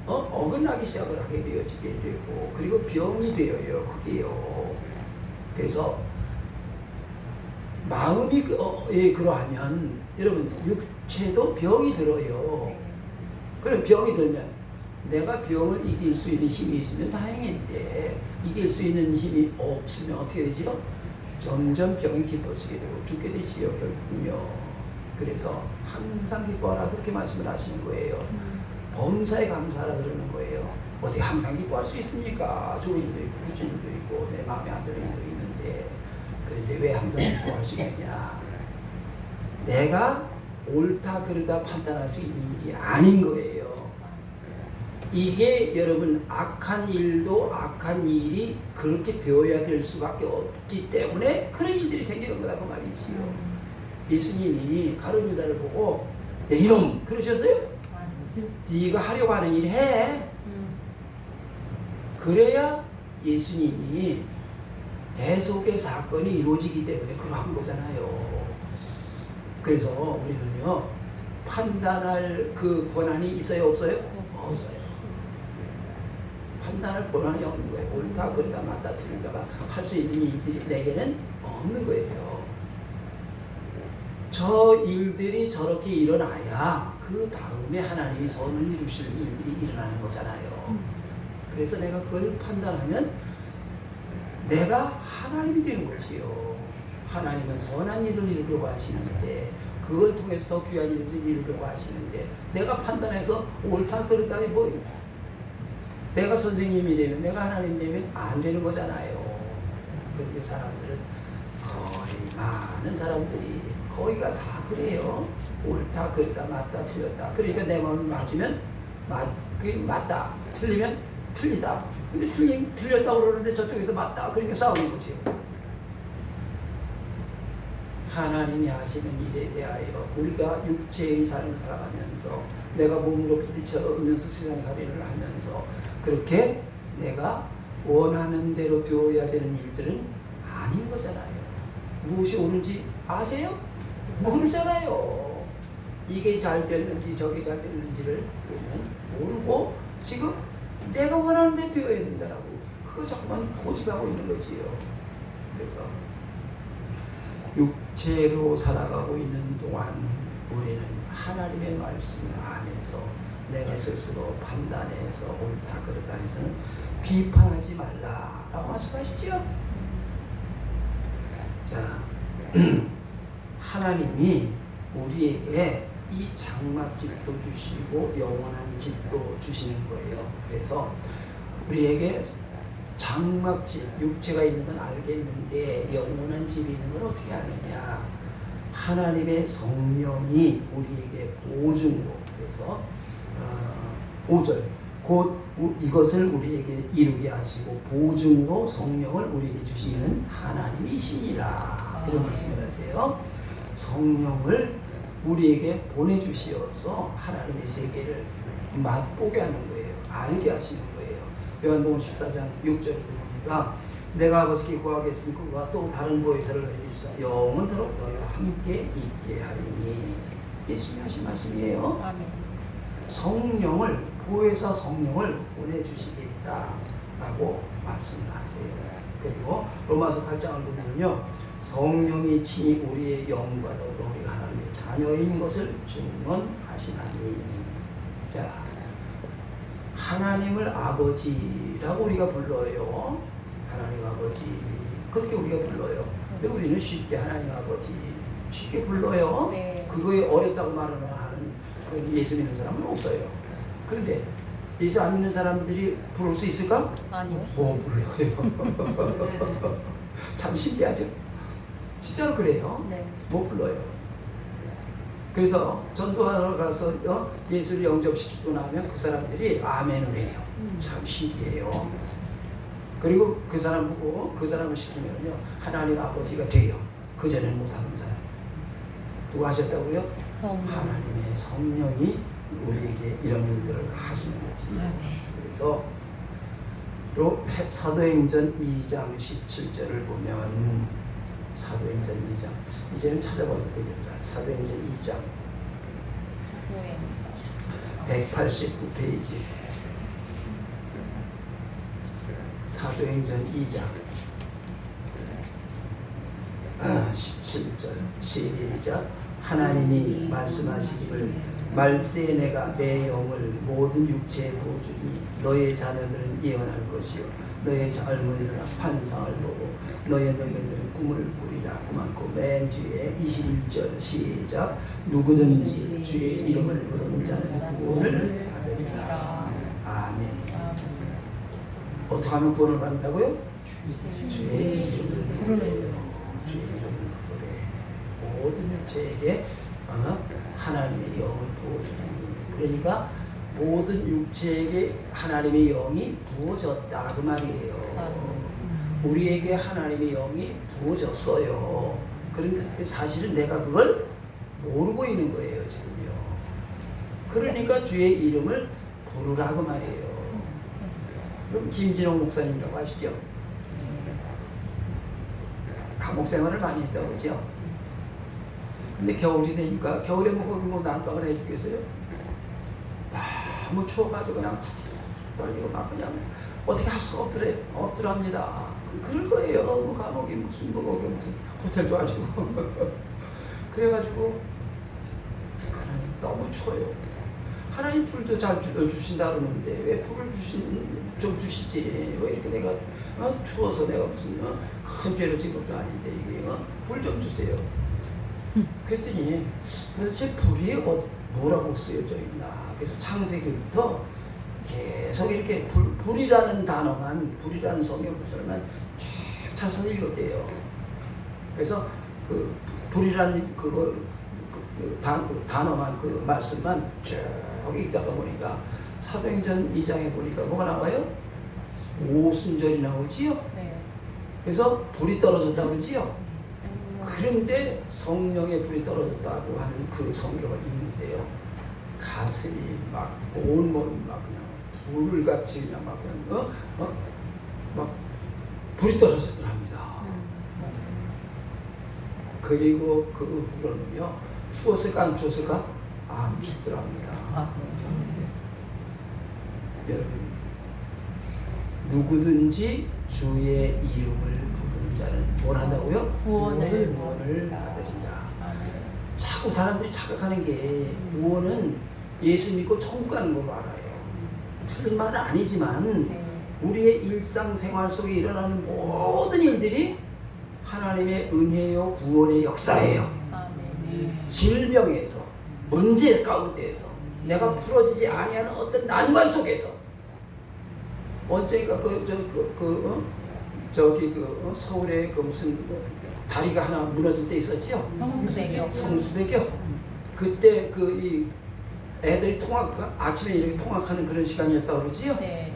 어긋나기 시작을 하게 되어지게 되고 그리고 병이 되어요. 그게요. 그래서 마음이 그러하면 여러분 육체도 병이 들어요. 그럼 병이 들면 내가 병을 이길 수 있는 힘이 있으면 다행인데 이길 수 있는 힘이 없으면 어떻게 되지요? 점점 병이 깊어지게 되고 죽게 되지요. 결국은요. 그래서 항상 기뻐하라 그렇게 말씀을 하시는 거예요. 범사에 감사하라 그러는 거예요. 어떻게 항상 기뻐할 수 있습니까? 좋은 일도 있고 굳은 일도 있고 내 마음에 안 드는 일도 있는데 그런데 왜 항상 기뻐할 수 있느냐? 내가 옳다 그르다 판단할 수 있는 일이 아닌 거예요. 이게 여러분 악한 일도 악한 일이 그렇게 되어야 될 수밖에 없기 때문에 그런 일들이 생기는 거다 그 말이지요. 예수님이 가룟 유다를 보고 내 이놈 그러셨어요? 네가 하려고 하는 일 해. 그래야 예수님이 대속의 사건이 이루어지기 때문에 그러한 거잖아요. 그래서 우리는요 판단할 그 권한이 있어요 없어요? 없어요. 판단할 권한이 없는 거예요. 옳다 그르다 맞다 틀리다가 할 수 있는 일들이 내게는 없는 거예요. 저 일들이 저렇게 일어나야 그 다음에 하나님이 선을 이루실 일들이 일어나는 거잖아요. 그래서 내가 그걸 판단하면 내가 하나님이 되는 거지요. 하나님은 선한 일을 이루려고 하시는데 그걸 통해서 더 귀한 일을 이루려고 하시는데 내가 판단해서 옳다 그르다 뭐 내가 선생님이 되면 내가 하나님 되면 안 되는 거잖아요. 그런데 사람들은 거의 많은 사람들이 거의가 다 그래요. 옳다 그르다 맞다 틀렸다. 그러니까 내 마음이 맞으면 맞다 틀리면 틀리다. 근데 틀렸다고 그러는데 저쪽에서 맞다. 그러니까 싸우는 거지. 하나님이 하시는 일에 대하여 우리가 육체의 삶을 살아가면서 내가 몸으로 부딪혀오면서 세상살이를 하면서 그렇게 내가 원하는 대로 되어야 되는 일들은 아닌 거잖아요. 무엇이 옳은지 아세요? 모르잖아요. 이게 잘 됐는지 저게 잘 됐는지를 우리는 모르고 지금 내가 원하는 데 되어야 된다고 그거 자꾸만 고집하고 있는 거지요. 그래서 육체로 살아가고 있는 동안 우리는 하나님의 말씀 안에서 내가 스스로 판단해서 옳다 그르다 해서는 비판하지 말라라고 말씀하시죠. 자, 하나님이 우리에게 이 장막집도 주시고 영원한 집도 주시는 거예요. 그래서 우리에게 장막집, 육체가 있는 건 알겠는데 영원한 집이 있는 건 어떻게 아느냐? 하나님의 성령이 우리에게 보증으로, 그래서 5절 곧 이것을 우리에게 이루게 하시고 보증으로 성령을 우리에게 주시는 하나님이시니라, 이런 말씀을 하세요. 성령을 우리에게 보내주시어서 하나님의 세계를 맛보게 하는 거예요. 알게 하시는 거예요. 요한복음 14장 6절에 보니까 내가 아버지께 구하겠으니 그가 또 다른 보혜사를 너희에게 영원토록 너희와 함께 있게 하리니. 예수님이 하신 말씀이에요. 아멘. 성령을, 보혜사 성령을 보내주시겠다라고 말씀을 하세요. 그리고 로마서 8장을 보면요, 성령이 친히 우리의 영과 더불어 우리가 하나님의 자녀인 것을 증언하시나니. 자, 하나님을 아버지라고 우리가 불러요. 하나님 아버지, 그렇게 우리가 불러요. 근데 우리는 쉽게 하나님 아버지 쉽게 불러요. 네. 그거에 어렵다고 말하는 그 예수 믿는 사람은 없어요. 그런데 예수 안 믿는 사람들이 부를 수 있을까? 아니요. 못 불러요. 참 신기하죠? 진짜로 그래요. 네. 못 불러요. 그래서 전도하러 가서 예수를 영접시키고 나면 그 사람들이 아멘을 해요. 참 신기해요. 그리고 그 사람 보고 그 사람을 시키면요, 하나님 아버지가 돼요. 그전에는 못하는 사람. 누가 하셨다고요? 하나님의 성령이 우리에게 이런 일들을 하시는 거지. 그래서 사도행전 2장 17절을 보면 사도행전 2장 이제는 찾아봐도 되겠다. 사도행전 2장 189페이지 사도행전 2장 17절 시작. 하나님이 말씀하시기를 말세에 내가 내 영을 모든 육체에 부어주니 너의 자녀들은 예언할 것이요 너의 젊은이들은 환상을 보고 너의 늙은이들은 꿈을 꾸리라. 그만큼 맨 뒤에 21절 시작. 누구든지 주의 이름을 부르는 자는 구원을 받으리라. 아멘. 어떻게 하면 구원을 받는다고요? 주의 이름을 부르래요. 주의 이름을 부르래. 모든 육체에게 하나님의 영을 부어주니, 그러니까 모든 육체에게 하나님의 영이 부어졌다 그 말이에요. 우리에게 하나님의 영이 부어졌어요. 그런데 사실은 내가 그걸 모르고 있는 거예요 지금요. 그러니까 주의 이름을 부르라 그 말이에요. 그럼 김진홍 목사님이라고 아시죠? 감옥 생활을 많이 했다고 그러죠. 근데 겨울이 되니까 겨울에 뭐 난방을 해주겠어요? 너무 추워가지고 그냥 떨리고 막 그냥 어떻게 할 수가 없더랍니다. 그럴 거예요. 뭐 감옥이 무슨 거기 무슨 호텔도 아니고 그래가지고 하나님 너무 추워요. 하나님 불도 잘 주신다 그러는데 왜 불을 좀 주시지? 왜 이렇게 내가 추워서 내가 무슨 큰 죄를 지은 것도 아닌데 이게 불 좀 주세요. 그랬더니 도대체 불이 뭐라고 쓰여져 있나? 그래서 창세기부터 계속 이렇게 불이라는 단어만, 불이라는 성경 구절만 쫙 찾아서 읽었대요. 그래서 그 불이라는 그 단어만, 그 말씀만 쭉 읽다가 보니까 사도행전 2장에 보니까 뭐가 나와요? 오순절이 나오지요? 네. 그래서 불이 떨어졌다 그러지요? 그런데 성령의 불이 떨어졌다고 하는 그 성경을 읽는데요. 가슴이 막 온몸이 막 그냥 불같이 그냥 막 그냥 막 불이 떨어졌더랍니다. 그리고 그 후로는요, 추웠을까 안 추웠을까? 안 춥더랍니다. 여러분, 누구든지 주의 이름을 부르는 자는 뭘 한다고요? 구원을 받으리라. 자꾸 사람들이 착각하는 게 구원은 예수 믿고 천국 가는 걸로 알아요. 틀린 말은 아니지만 우리의 일상생활 속에 일어나는 모든 일들이 하나님의 은혜요 구원의 역사예요. 질병에서, 문제 가운데에서, 내가 풀어지지 아니하는 어떤 난관 속에서, 언젠가 서울에 그 무슨 다리가 하나 무너질 때 있었죠? 성수대교. 그때 이 애들이 아침에 이렇게 통학하는 그런 시간이었다고 그러지요? 네.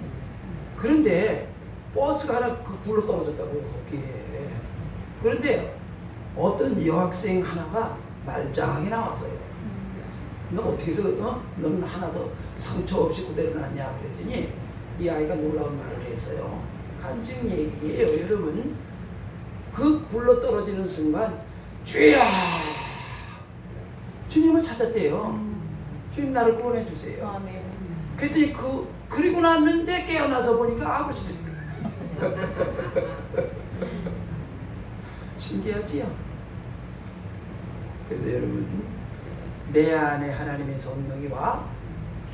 그런데 버스가 하나 굴러 떨어졌다고요, 거기에. 그런데 어떤 여학생 하나가 말짱하게 나왔어요. 너 어떻게 해서 너는 하나도 상처 없이 그대로 났냐 그랬더니 이 아이가 놀라운 말을 했어요. 간증 얘기예요, 여러분. 그 굴러 떨어지는 순간 주야, 주님을 찾았대요. 주님 나를 구원해 주세요. 그랬더니 그리고 났는데 깨어나서 보니까 아버지도 신기하지요? 그래서 여러분, 내 안에 하나님의 성령이 와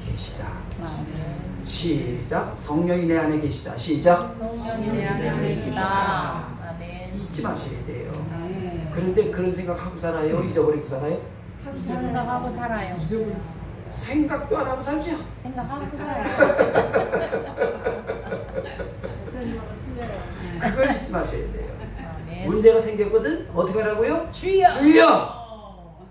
계시다. 아멘. 시작. 성령이 내 안에 계시다. 시작. 성령이 내 안에 계시다. 아멘. 잊지 마셔야 돼요. 아멘. 그런데 그런 생각하고 살아요? 잊어버리고 살아요? 생각하고 살아요. 생각도 안 하고 살죠? 생각하고 살아요. 그걸 잊지 마셔야 돼요. 아멘. 문제가 생겼거든? 어떻게 하라고요? 주여!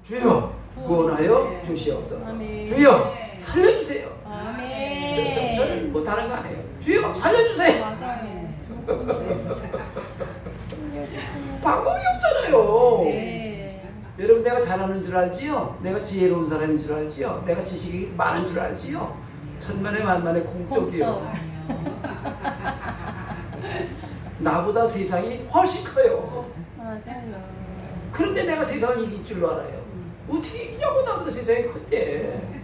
주여! 구원하여 주시옵소서. 아멘. 주여! 살려주세요. 아멘. 저는 뭐 다른 거 안 해요. 주여! 살려주세요. 맞아요. 방법이 없잖아요. 네. 여러분, 내가 잘하는 줄 알지요? 내가 지혜로운 사람인 줄 알지요? 내가 지식이 많은 줄 알지요? 천만에 만만에 콩떡이요. 나보다 세상이 훨씬 커요. 맞아요. 그런데 내가 세상을 이길 줄 알아요. 어떻게 이기냐고. 나보다 세상이 큰데.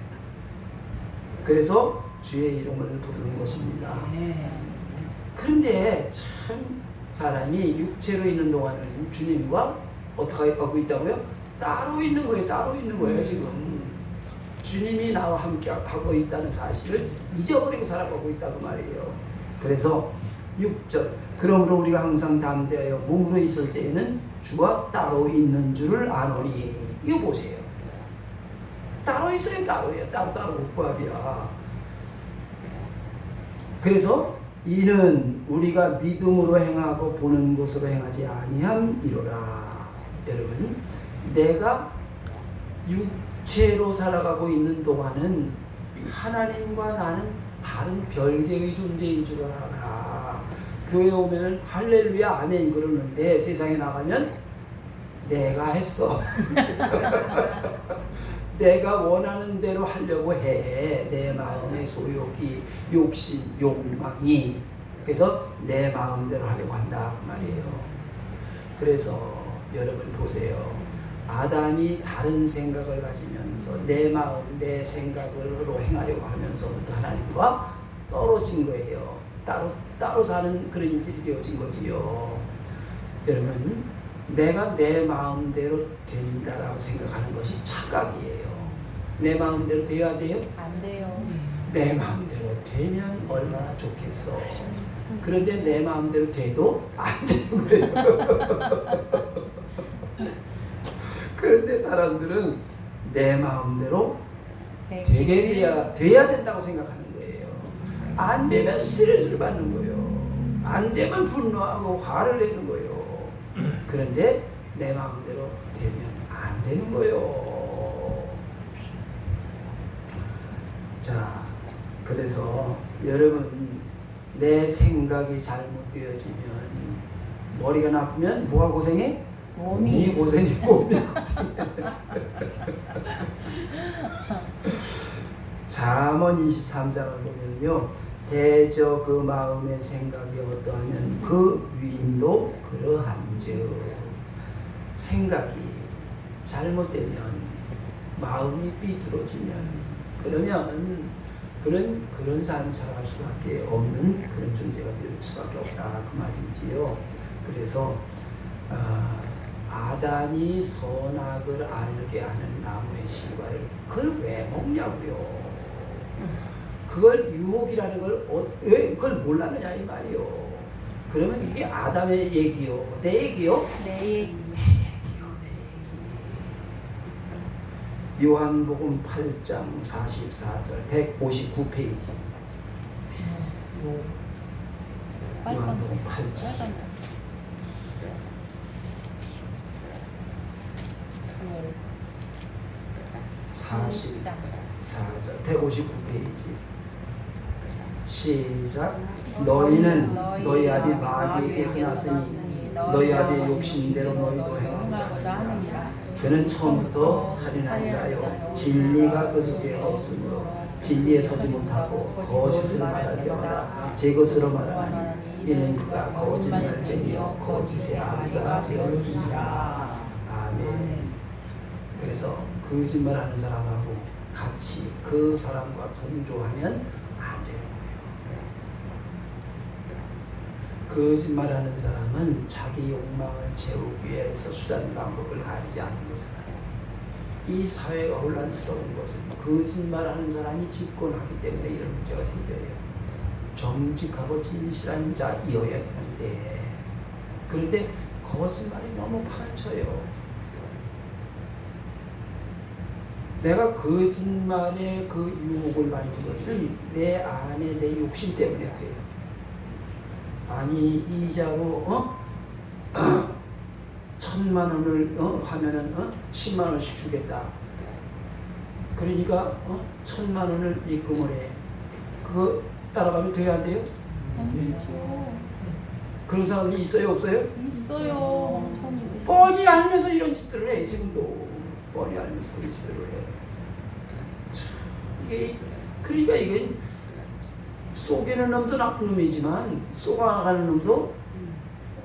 그래서 주의 이름을 부르는 것입니다. 그런데 참 사람이 육체로 있는 동안은 주님과 어떻게 하고 있다고요? 따로 있는 거예요. 따로 있는 거예요. 지금 주님이 나와 함께 하고 있다는 사실을 잊어버리고 살아가고 있다고 말이에요. 그래서 6절, 그러므로 우리가 항상 담대하여 몸으로 있을 때에는 주가 따로 있는 줄을 아노니. 이거 보세요. 따로 있어요. 따로예요. 따로 국밥이야. 그래서 이는 우리가 믿음으로 행하고 보는 것으로 행하지 아니함이로라. 여러분, 내가 육체로 살아가고 있는 동안은 하나님과 나는 다른 별개의 존재인 줄 알아. 교회 오면 할렐루야 아멘 그러는데 세상에 나가면 내가 했어. 내가 원하는 대로 하려고 해. 내 마음의 소욕이, 욕심, 욕망이. 그래서 내 마음대로 하려고 한다 그 말이에요. 그래서 여러분 보세요. 아담이 다른 생각을 가지면서 내 마음, 내 생각으로 행하려고 하면서부터 하나님과 떨어진 거예요. 따로 사는 그런 일들이 되어진 거지요. 여러분, 내가 내 마음대로 된다라고 생각하는 것이 착각이에요. 내 마음대로 되어야 돼요? 안 돼요. 내 마음대로 되면 얼마나 좋겠어. 그런데 내 마음대로 돼도 안 되는 거예요. 그런데 사람들은 내 마음대로 되게 돼야 된다고 생각하는 거예요. 안 되면 스트레스를 받는 거예요. 안 되면 분노하고 화를 내는 거예요. 그런데 내 마음대로 되면 안 되는 거예요. 자, 그래서 여러분, 내 생각이 잘못되어지면, 머리가 나쁘면 뭐가 고생해? 몸이 고생해. 몸이 고생해. 잠언 23장을 보면요, 대저 그 마음의 생각이 어떠하면 그 위인도 그러한즉. 생각이 잘못되면, 마음이 삐뚤어지면, 그러면 그런 삶을 살아갈 수밖에 없는 그런 존재가 될 수밖에 없다 그 말이지요. 그래서 아담이 선악을 알게 하는 나무의 실과를 그걸 왜 먹냐고요. 그걸 유혹이라는 걸 왜 그걸 몰랐느냐 이 말이요. 그러면 이게 아담의 얘기요, 내 얘기요? 내 얘기. 요한복음 8장 44절 159페이지. 요한복음 8장 44절 159페이지. 시작. 너희는 너희 아비 마귀에게서 났으니 너희 아비의 욕심대로 너희도 행하고자 하느니라. 그는 처음부터 살인한 자요 진리가 그 속에 없으므로 진리에 서지 못하고 거짓을 말할 때마다 제 것으로 말하나니 이는 그가 거짓말쟁이요 거짓의 아비가 되었습니다. 아멘. 그래서 거짓말하는 사람하고 같이 그 사람과 동조하면 안 되는 거예요. 거짓말하는 사람은 자기 욕망을 채우기 위해서 수단 방법을 가리지 않는 거잖아요. 이 사회가 혼란스러운 것은 거짓말하는 사람이 집권하기 때문에 이런 문제가 생겨요. 정직하고 진실한 자이어야 되는데, 그런데 거짓말이 너무 파쳐요. 내가 거짓말에 그 유혹을 받는 것은 내 안에 내 욕심 때문에 그래요. 아니 이자로 1,000,000원을 하면은 10만원씩 주겠다. 그러니까 1,000,000원을 입금을 해. 그거 따라가면 돼야 안 돼요? 아니죠. 그런 사람이 있어요 없어요? 있어요. 뻔히 알면서 이런 짓들을 해. 지금도 뻔히 알면서 그런 짓들을 해. 이게 그러니까 이게 속이는 놈도 나쁜 놈이지만 속아가는 놈도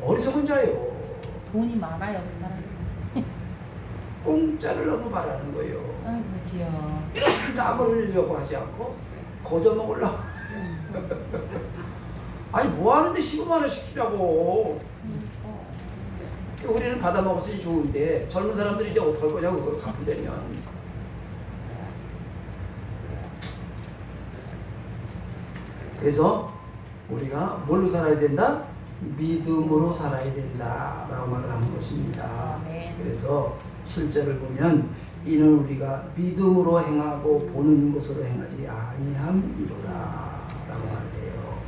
어리석은 자요. 돈이 많아요 그 사람이. 공짜를 너무 바라는 거예요. 아이고 지요. 땀을 흘리려고 하지 않고 거저 먹으려고. 아니 뭐 하는데 15만 원 시키라고. 우리는 받아 먹었으니 좋은데 젊은 사람들이 이제 어떡할 거냐고 그걸 갖고 되면. 그래서 우리가 뭘로 살아야 된다? 믿음으로 살아야 된다라고 말을 하는 것입니다. 네. 그래서 7절을 보면 이는 우리가 믿음으로 행하고 보는 것으로 행하지 아니함이로라 라고 말해요.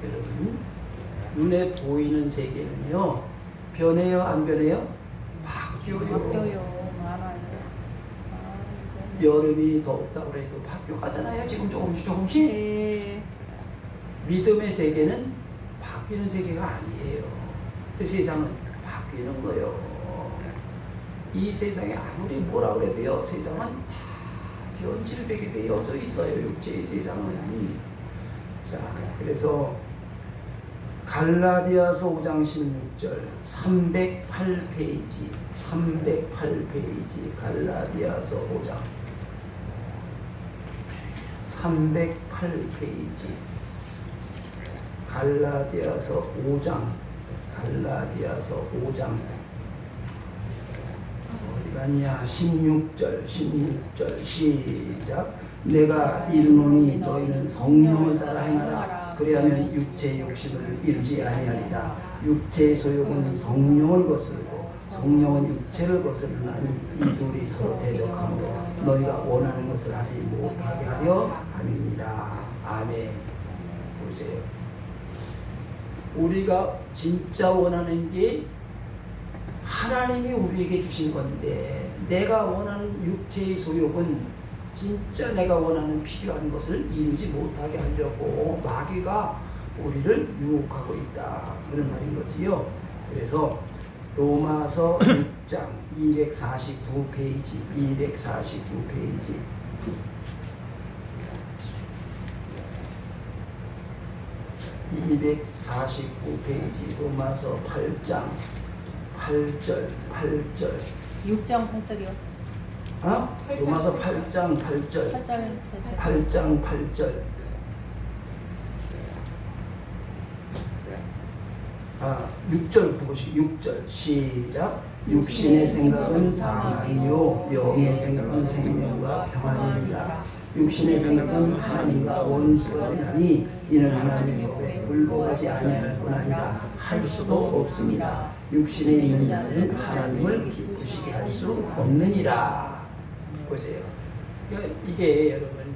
여러분 눈에 보이는 세계는요 변해요 안 변해요? 바뀌어요. 많아요. 여름이 덥다고 해도 바뀌어가잖아요. 지금 조금씩. 네. 믿음의 세계는 바뀌는 세계가 아니에요. 그 세상은 바뀌는 거예요. 이 세상에 아무리 뭐라 그래도요 세상은 다 변질되게 되어져 있어요. 육체의 세상은. 자, 그래서 갈라디아서 5장 16절 308페이지 갈라디아서 5장 308페이지 갈라디아서 5장 어디 갔냐? 16절 시작. 내가 이르노니 너희는 성령을 따라 행하라. 그리하면 육체의 욕심을 이루지 아니하리라. 육체의 소욕은 성령을 거스르고 성령은 육체를 거스르나니 이 둘이 서로 대적하므로 너희가 원하는 것을 하지 못하게 하려 함이니라. 아멘. 보세요. 우리가 진짜 원하는 게 하나님이 우리에게 주신 건데 내가 원하는 육체의 소욕은 진짜 내가 원하는 필요한 것을 이루지 못하게 하려고 마귀가 우리를 유혹하고 있다 그런 말인 거지요. 그래서 로마서 6장 249페이지 로마서 8장 8절 6장 8절이요. 로마서 8장 8절 6절부터 보시죠. 6절 시작. 육신의 생각은 사망이요 영의 생각은 생명과 평안이니라. 육신의 생각은 하나님과 원수가 되나니 이는 하나님의 법에 굴복하지 아니할 뿐 아니라 할 수도 없습니다. 육신에 있는 자는 하나님을 기쁘시게 할 수 없느니라. 보세요. 이게 여러분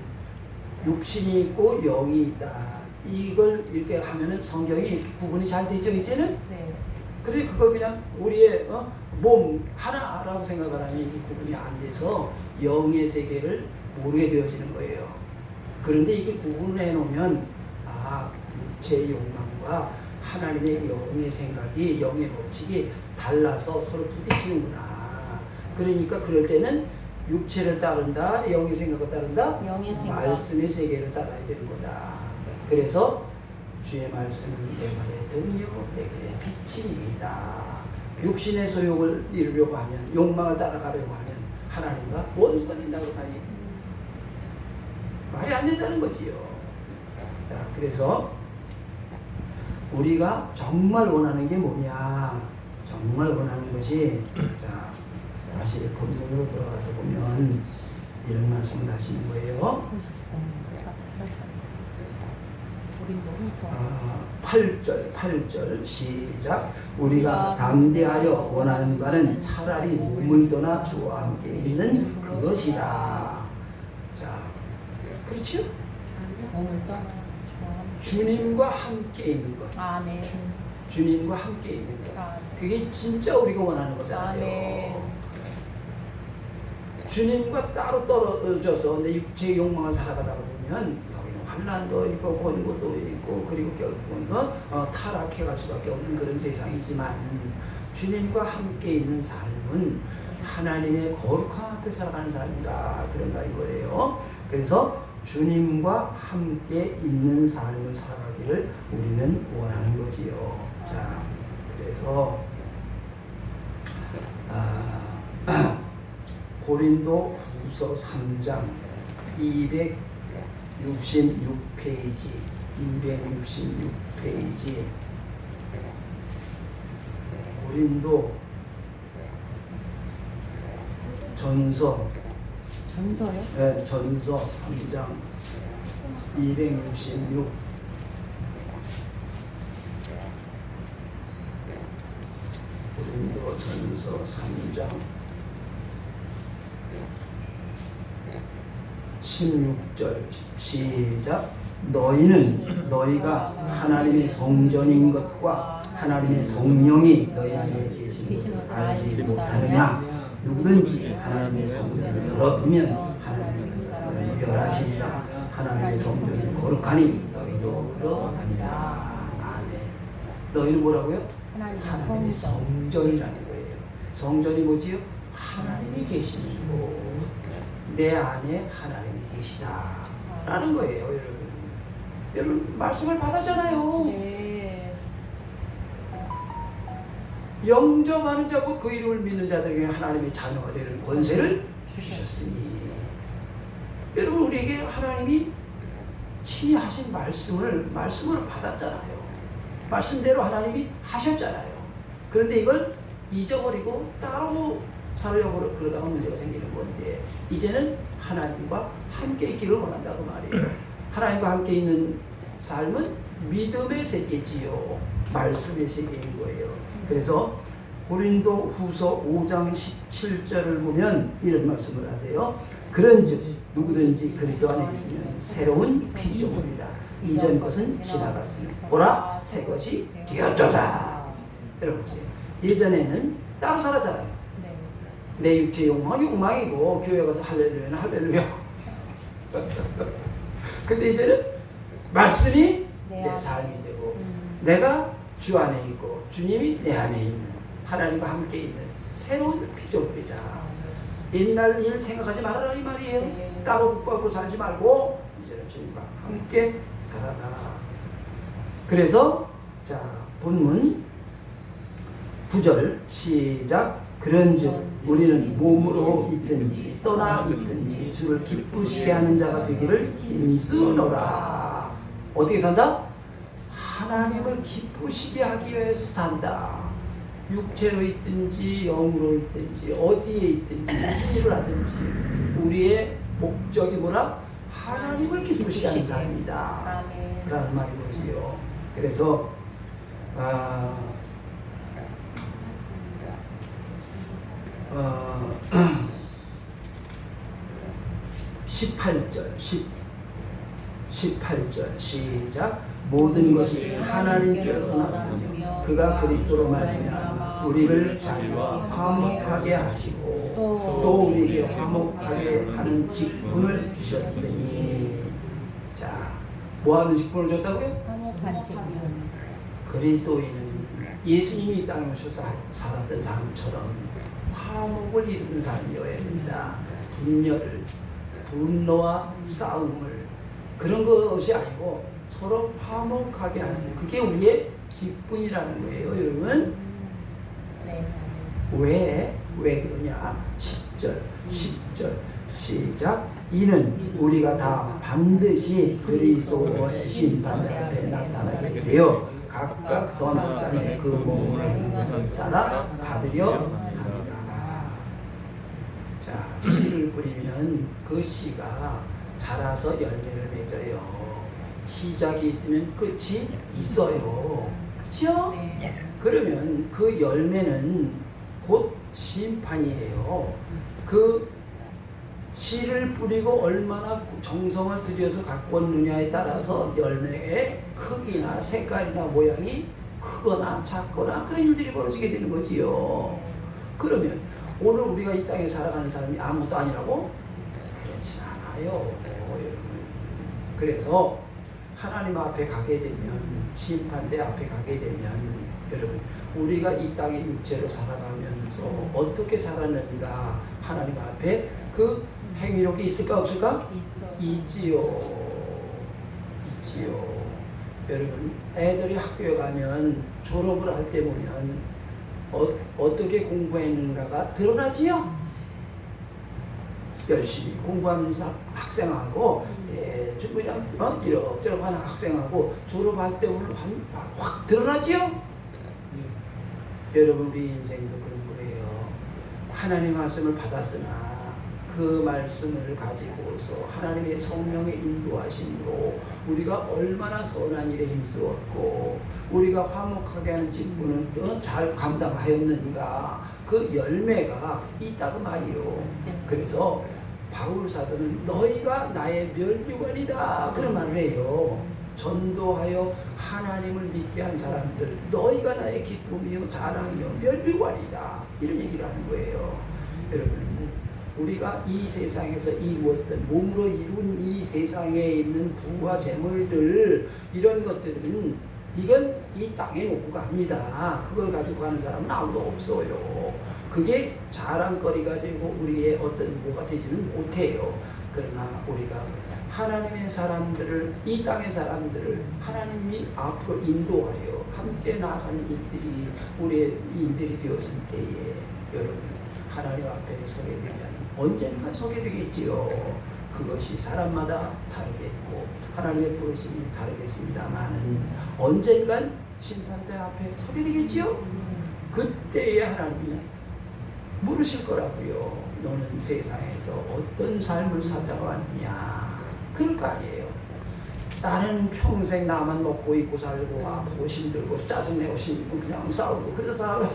육신이 있고 영이 있다. 이걸 이렇게 하면은 성경이 이렇게 구분이 잘 되죠 이제는. 네. 그래 그거 그냥 우리의 몸 하나라고 생각을 하면 이 구분이 안 돼서 영의 세계를 모르게 되어지는 거예요. 그런데 이게 구분을 해놓으면 육체의 욕망과 하나님의 영의 생각이 영의 법칙이 달라서 서로 부딪히는구나. 그러니까 그럴 때는 육체를 따른다, 영의 생각을 따른다, 영의 생각. 말씀의 세계를 따라야 되는 거다. 그래서 주의 말씀은 내 발의 등이요 내 길의 빛입니다. 육신의 소욕을 이루려고 하면 욕망을 따라가려고 하면 하나님과 원수가 된다고 하니 말이 안 된다는 거지요. 자, 그래서 우리가 정말 원하는 게 뭐냐? 정말 원하는 것이 자 다시 본문으로 돌아가서 보면 이런 말씀을 하시는 거예요. 8절 시작. 우리가 담대하여 원하는 바는 차라리 몸을 떠나 주와 함께 있는 그것이다. 자, 그렇죠? 몸을 떠나 주님과 함께 있는 것. 아멘. 주님과 함께 있는 것. 아멘. 그게 진짜 우리가 원하는 거잖아요. 아멘. 주님과 따로 떨어져서 내 육체의 욕망을 살아가다 보면 환난도 있고 권고도 있고 그리고 결국은 타락해 갈 수밖에 없는 그런 세상이지만 주님과 함께 있는 삶은 하나님의 거룩한 앞에 살아가는 삶이다 그런 말인 거예요. 그래서 주님과 함께 있는 삶을 살아가기를 우리는 원하는 거지요. 자, 그래서 고린도 후서 3장 266페이지 266페이지 고린도 전서요? 네, 전서 3장 266 고린도 전서 3장 16절 시작. 너희가 하나님의 성전인 것과 하나님의 성령이 너희 안에 계신 것을 알지 못하느냐. 누구든지 하나님의 성전을 더럽히면 하나님의 그 사람을 멸하시리라. 하나님의 성전이 거룩하니 너희도 그러하니라. 아멘. 너희는 뭐라고요? 하나님의 성전이라는 거예요. 성전이 뭐지요? 하나님이 계시는 곳. 내 안에 하나님이 계시다 라는 거예요. 여러분 말씀을 받았잖아요. 네. 영접하는 자 곧 그 이름을 믿는 자들에게 하나님의 자녀가 되는 권세를 주셨으니, 여러분 우리에게 하나님이 친히 하신 말씀으로 받았잖아요. 말씀대로 하나님이 하셨잖아요. 그런데 이걸 잊어버리고 따로 살려고 그러다가 문제가 생기는 건데, 이제는 하나님과 함께 있기를 원한다고 말이에요. 하나님과 함께 있는 삶은 믿음의 세계지요. 말씀의 세계인 거예요. 그래서 고린도 후서 5장 17절을 보면 이런 말씀을 하세요. 그런즉 누구든지 그리스도 안에 있으면 새로운 피조물이라. 이전 것은 지나갔으니 보라 새 것이 되었도다. 여러분 보세요. 예전에는 따로 살았잖아요. 내 육체의 욕망은 욕망이고 교회 가서 할렐루야는 할렐루야고. 근데 이제는 말씀이 내 삶이 되고 내가 주 안에 있고 주님이 내 안에 있는, 하나님과 함께 있는 새로운 피조물이다. 옛날 일 생각하지 말아라 이 말이에요. 따로 국밥으로 살지 말고 이제는 주님과 함께 살아라. 그래서 자 본문 9절 시작. 그런즉 우리는 몸으로 있든지 떠나 있든지 주를 기쁘시게 하는 자가 되기를 힘쓰노라. 어떻게 산다? 하나님을 기쁘시게 하기 위해서 산다. 육체로 있든지 영으로 있든지 어디에 있든지 무슨 일을 하든지 우리의 목적이 뭐라? 하나님을 기쁘시게 하는 삶이다 라는 말이 뭐지요. 그래서 18절 시작. 모든 것이 하나님께로서 났으며 그가 그리스도로 말미암아 우리를 자기와 화목하게 하시고 또 우리에게 화목하게 하는 직분을 주셨으니. 자, 뭐하는 직분을 줬다고요? 화목한 직분. 그리스도인은 예수님이 이 땅에 오셔서 살았던 삶처럼 화목을 이루는 삶이어야 된다. 분노와 싸움을, 그런 것이 아니고 서로 화목하게 하는, 그게 우리의 직분이라는 거예요. 여러분 왜 그러냐? 10절 시작. 이는 우리가 다 반드시 그리스도의 심판대 앞에 나타나게 되어 각각 선악간에 그 몸으로 있는 것을 따라 받으려 합니다. 자, 씨를 뿌리면 그 씨가 자라서 열매를 맺어요. 시작이 있으면 끝이 있어요. 그렇죠? 그러면 그 열매는 곧 심판이에요. 그 씨를 뿌리고 얼마나 정성을 들여서 갖고 왔느냐에 따라서 열매의 크기나 색깔이나 모양이 크거나 작거나 그런 일들이 벌어지게 되는 거지요. 그러면 오늘 우리가 이 땅에 살아가는 사람이 아무것도 아니라고? 그렇지 않아요, 여러분. 그래서 하나님 앞에 가게 되면, 심판대 앞에 가게 되면, 여러분 우리가 이 땅의 육체로 살아가면서 어떻게 살았는가, 하나님 앞에 그 행위록이 있을까 없을까? 있지요. 여러분 애들이 학교에 가면 졸업을 할 때 보면 어떻게 공부했는가가 드러나지요? 열심히 공부하는 학생하고 대충 그냥 이럭저럭 하는 학생하고 졸업할 때 보면 확 드러나지요? 여러분 우리 인생도 그런 거예요. 하나님 말씀을 받았으나 그 말씀을 가지고서 하나님의 성령의 인도하심으로 우리가 얼마나 선한 일에 힘쓰었고 우리가 화목하게 하는 직분을 잘 감당하였는가 그 열매가 있다고 말이요. 그래서 바울 사도는 너희가 나의 면류관이다 그런 말을 해요. 전도하여 하나님을 믿게 한 사람들 너희가 나의 기쁨이요 자랑이요 면류관이다 이런 얘기를 하는 거예요. 여러분 우리가 이 세상에서 이루었던 몸으로 이룬 이 세상에 있는 부와 재물들 이런 것들은 이건 이 땅에 놓고 갑니다. 그걸 가지고 가는 사람은 아무도 없어요. 그게 자랑거리가 되고 우리의 어떤 뭐가 되지는 못해요. 그러나 우리가 하나님의 사람들을 이 땅의 사람들을 하나님이 앞으로 인도하여 함께 나아가는 일들이 우리의 일들이 되어질 때에 여러분 하나님 앞에 서게 되면 언젠가 서게 되겠지요. 그것이 사람마다 다르겠고 하나님의 부르심이 다르겠습니다만은 언젠간 심판대 앞에 서게 되겠지요. 그때에 하나님이 물으실 거라고요. 너는 세상에서 어떤 삶을 살다가 왔느냐 그럴 거 아니에요. 나는 평생 나만 먹고 입고 살고 아프고 힘들고 짜증내고 힘들고 그냥 싸우고 그러다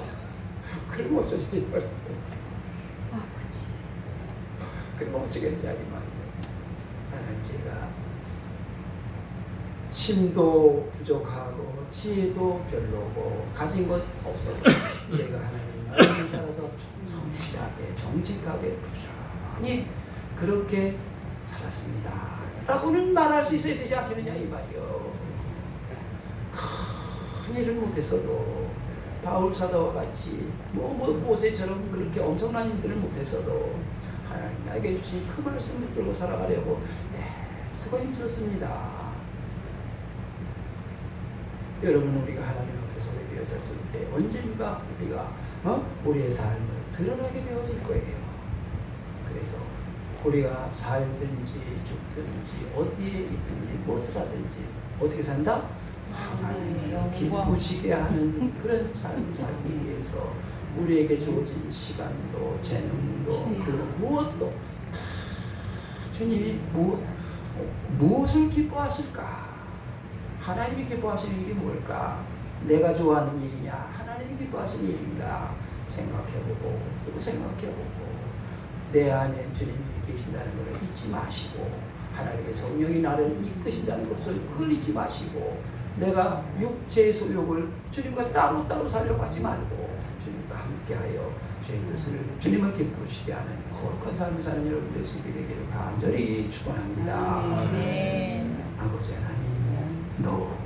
그러면 어쩌지? 그럼 어쩌겠냐 이 말이에요. 하나님 제가 힘도 부족하고 지혜도 별로고 가진 것 없어도 제가 하나님 말씀 따라서 성실하게 정직하게 부지런히 그렇게 살았습니다 라고는 말할 수 있어야 되지 않겠느냐 이 말이요. 큰 일을 못했어도 바울 사도와 같이 모세처럼 그렇게 엄청난 일들을 못했어도 하나님 나에게 주신 그 말씀을 들고 살아가려고 애쓰고 힘썼습니다. 여러분 우리가 하나님 앞에 서게 되어졌을 때 언젠가 우리가 우리의 삶을 드러나게 되어질 거예요. 그래서 우리가 살든지 죽든지 어디에 있든지 무엇을 하든지 어떻게 산다? 하나님을 기쁘시게 하는 그런 삶을 살기 위해서 우리에게 주어진 시간도 재능도 그 무엇도 다 주님이 무엇을 기뻐하실까? 하나님이 기뻐하시는 일이 뭘까? 내가 좋아하는 일이냐? 하나님이 기뻐하시는 일인가? 생각해보고 그리고 생각해보고 내 안에 주님이 계신다는 것을 잊지 마시고 하나님의 성령이 나를 이끄신다는 것을 그걸 잊지 마시고 내가 육체의 소욕을 주님과 따로 살려고 하지 말고 주님과 함께하여 주의 뜻을 주님을 기쁘시게 하는 거룩한 삶을 사는 여러분들 수 있게 되기를 간절히 축원합니다. 아멘. 아버지 하나님 너무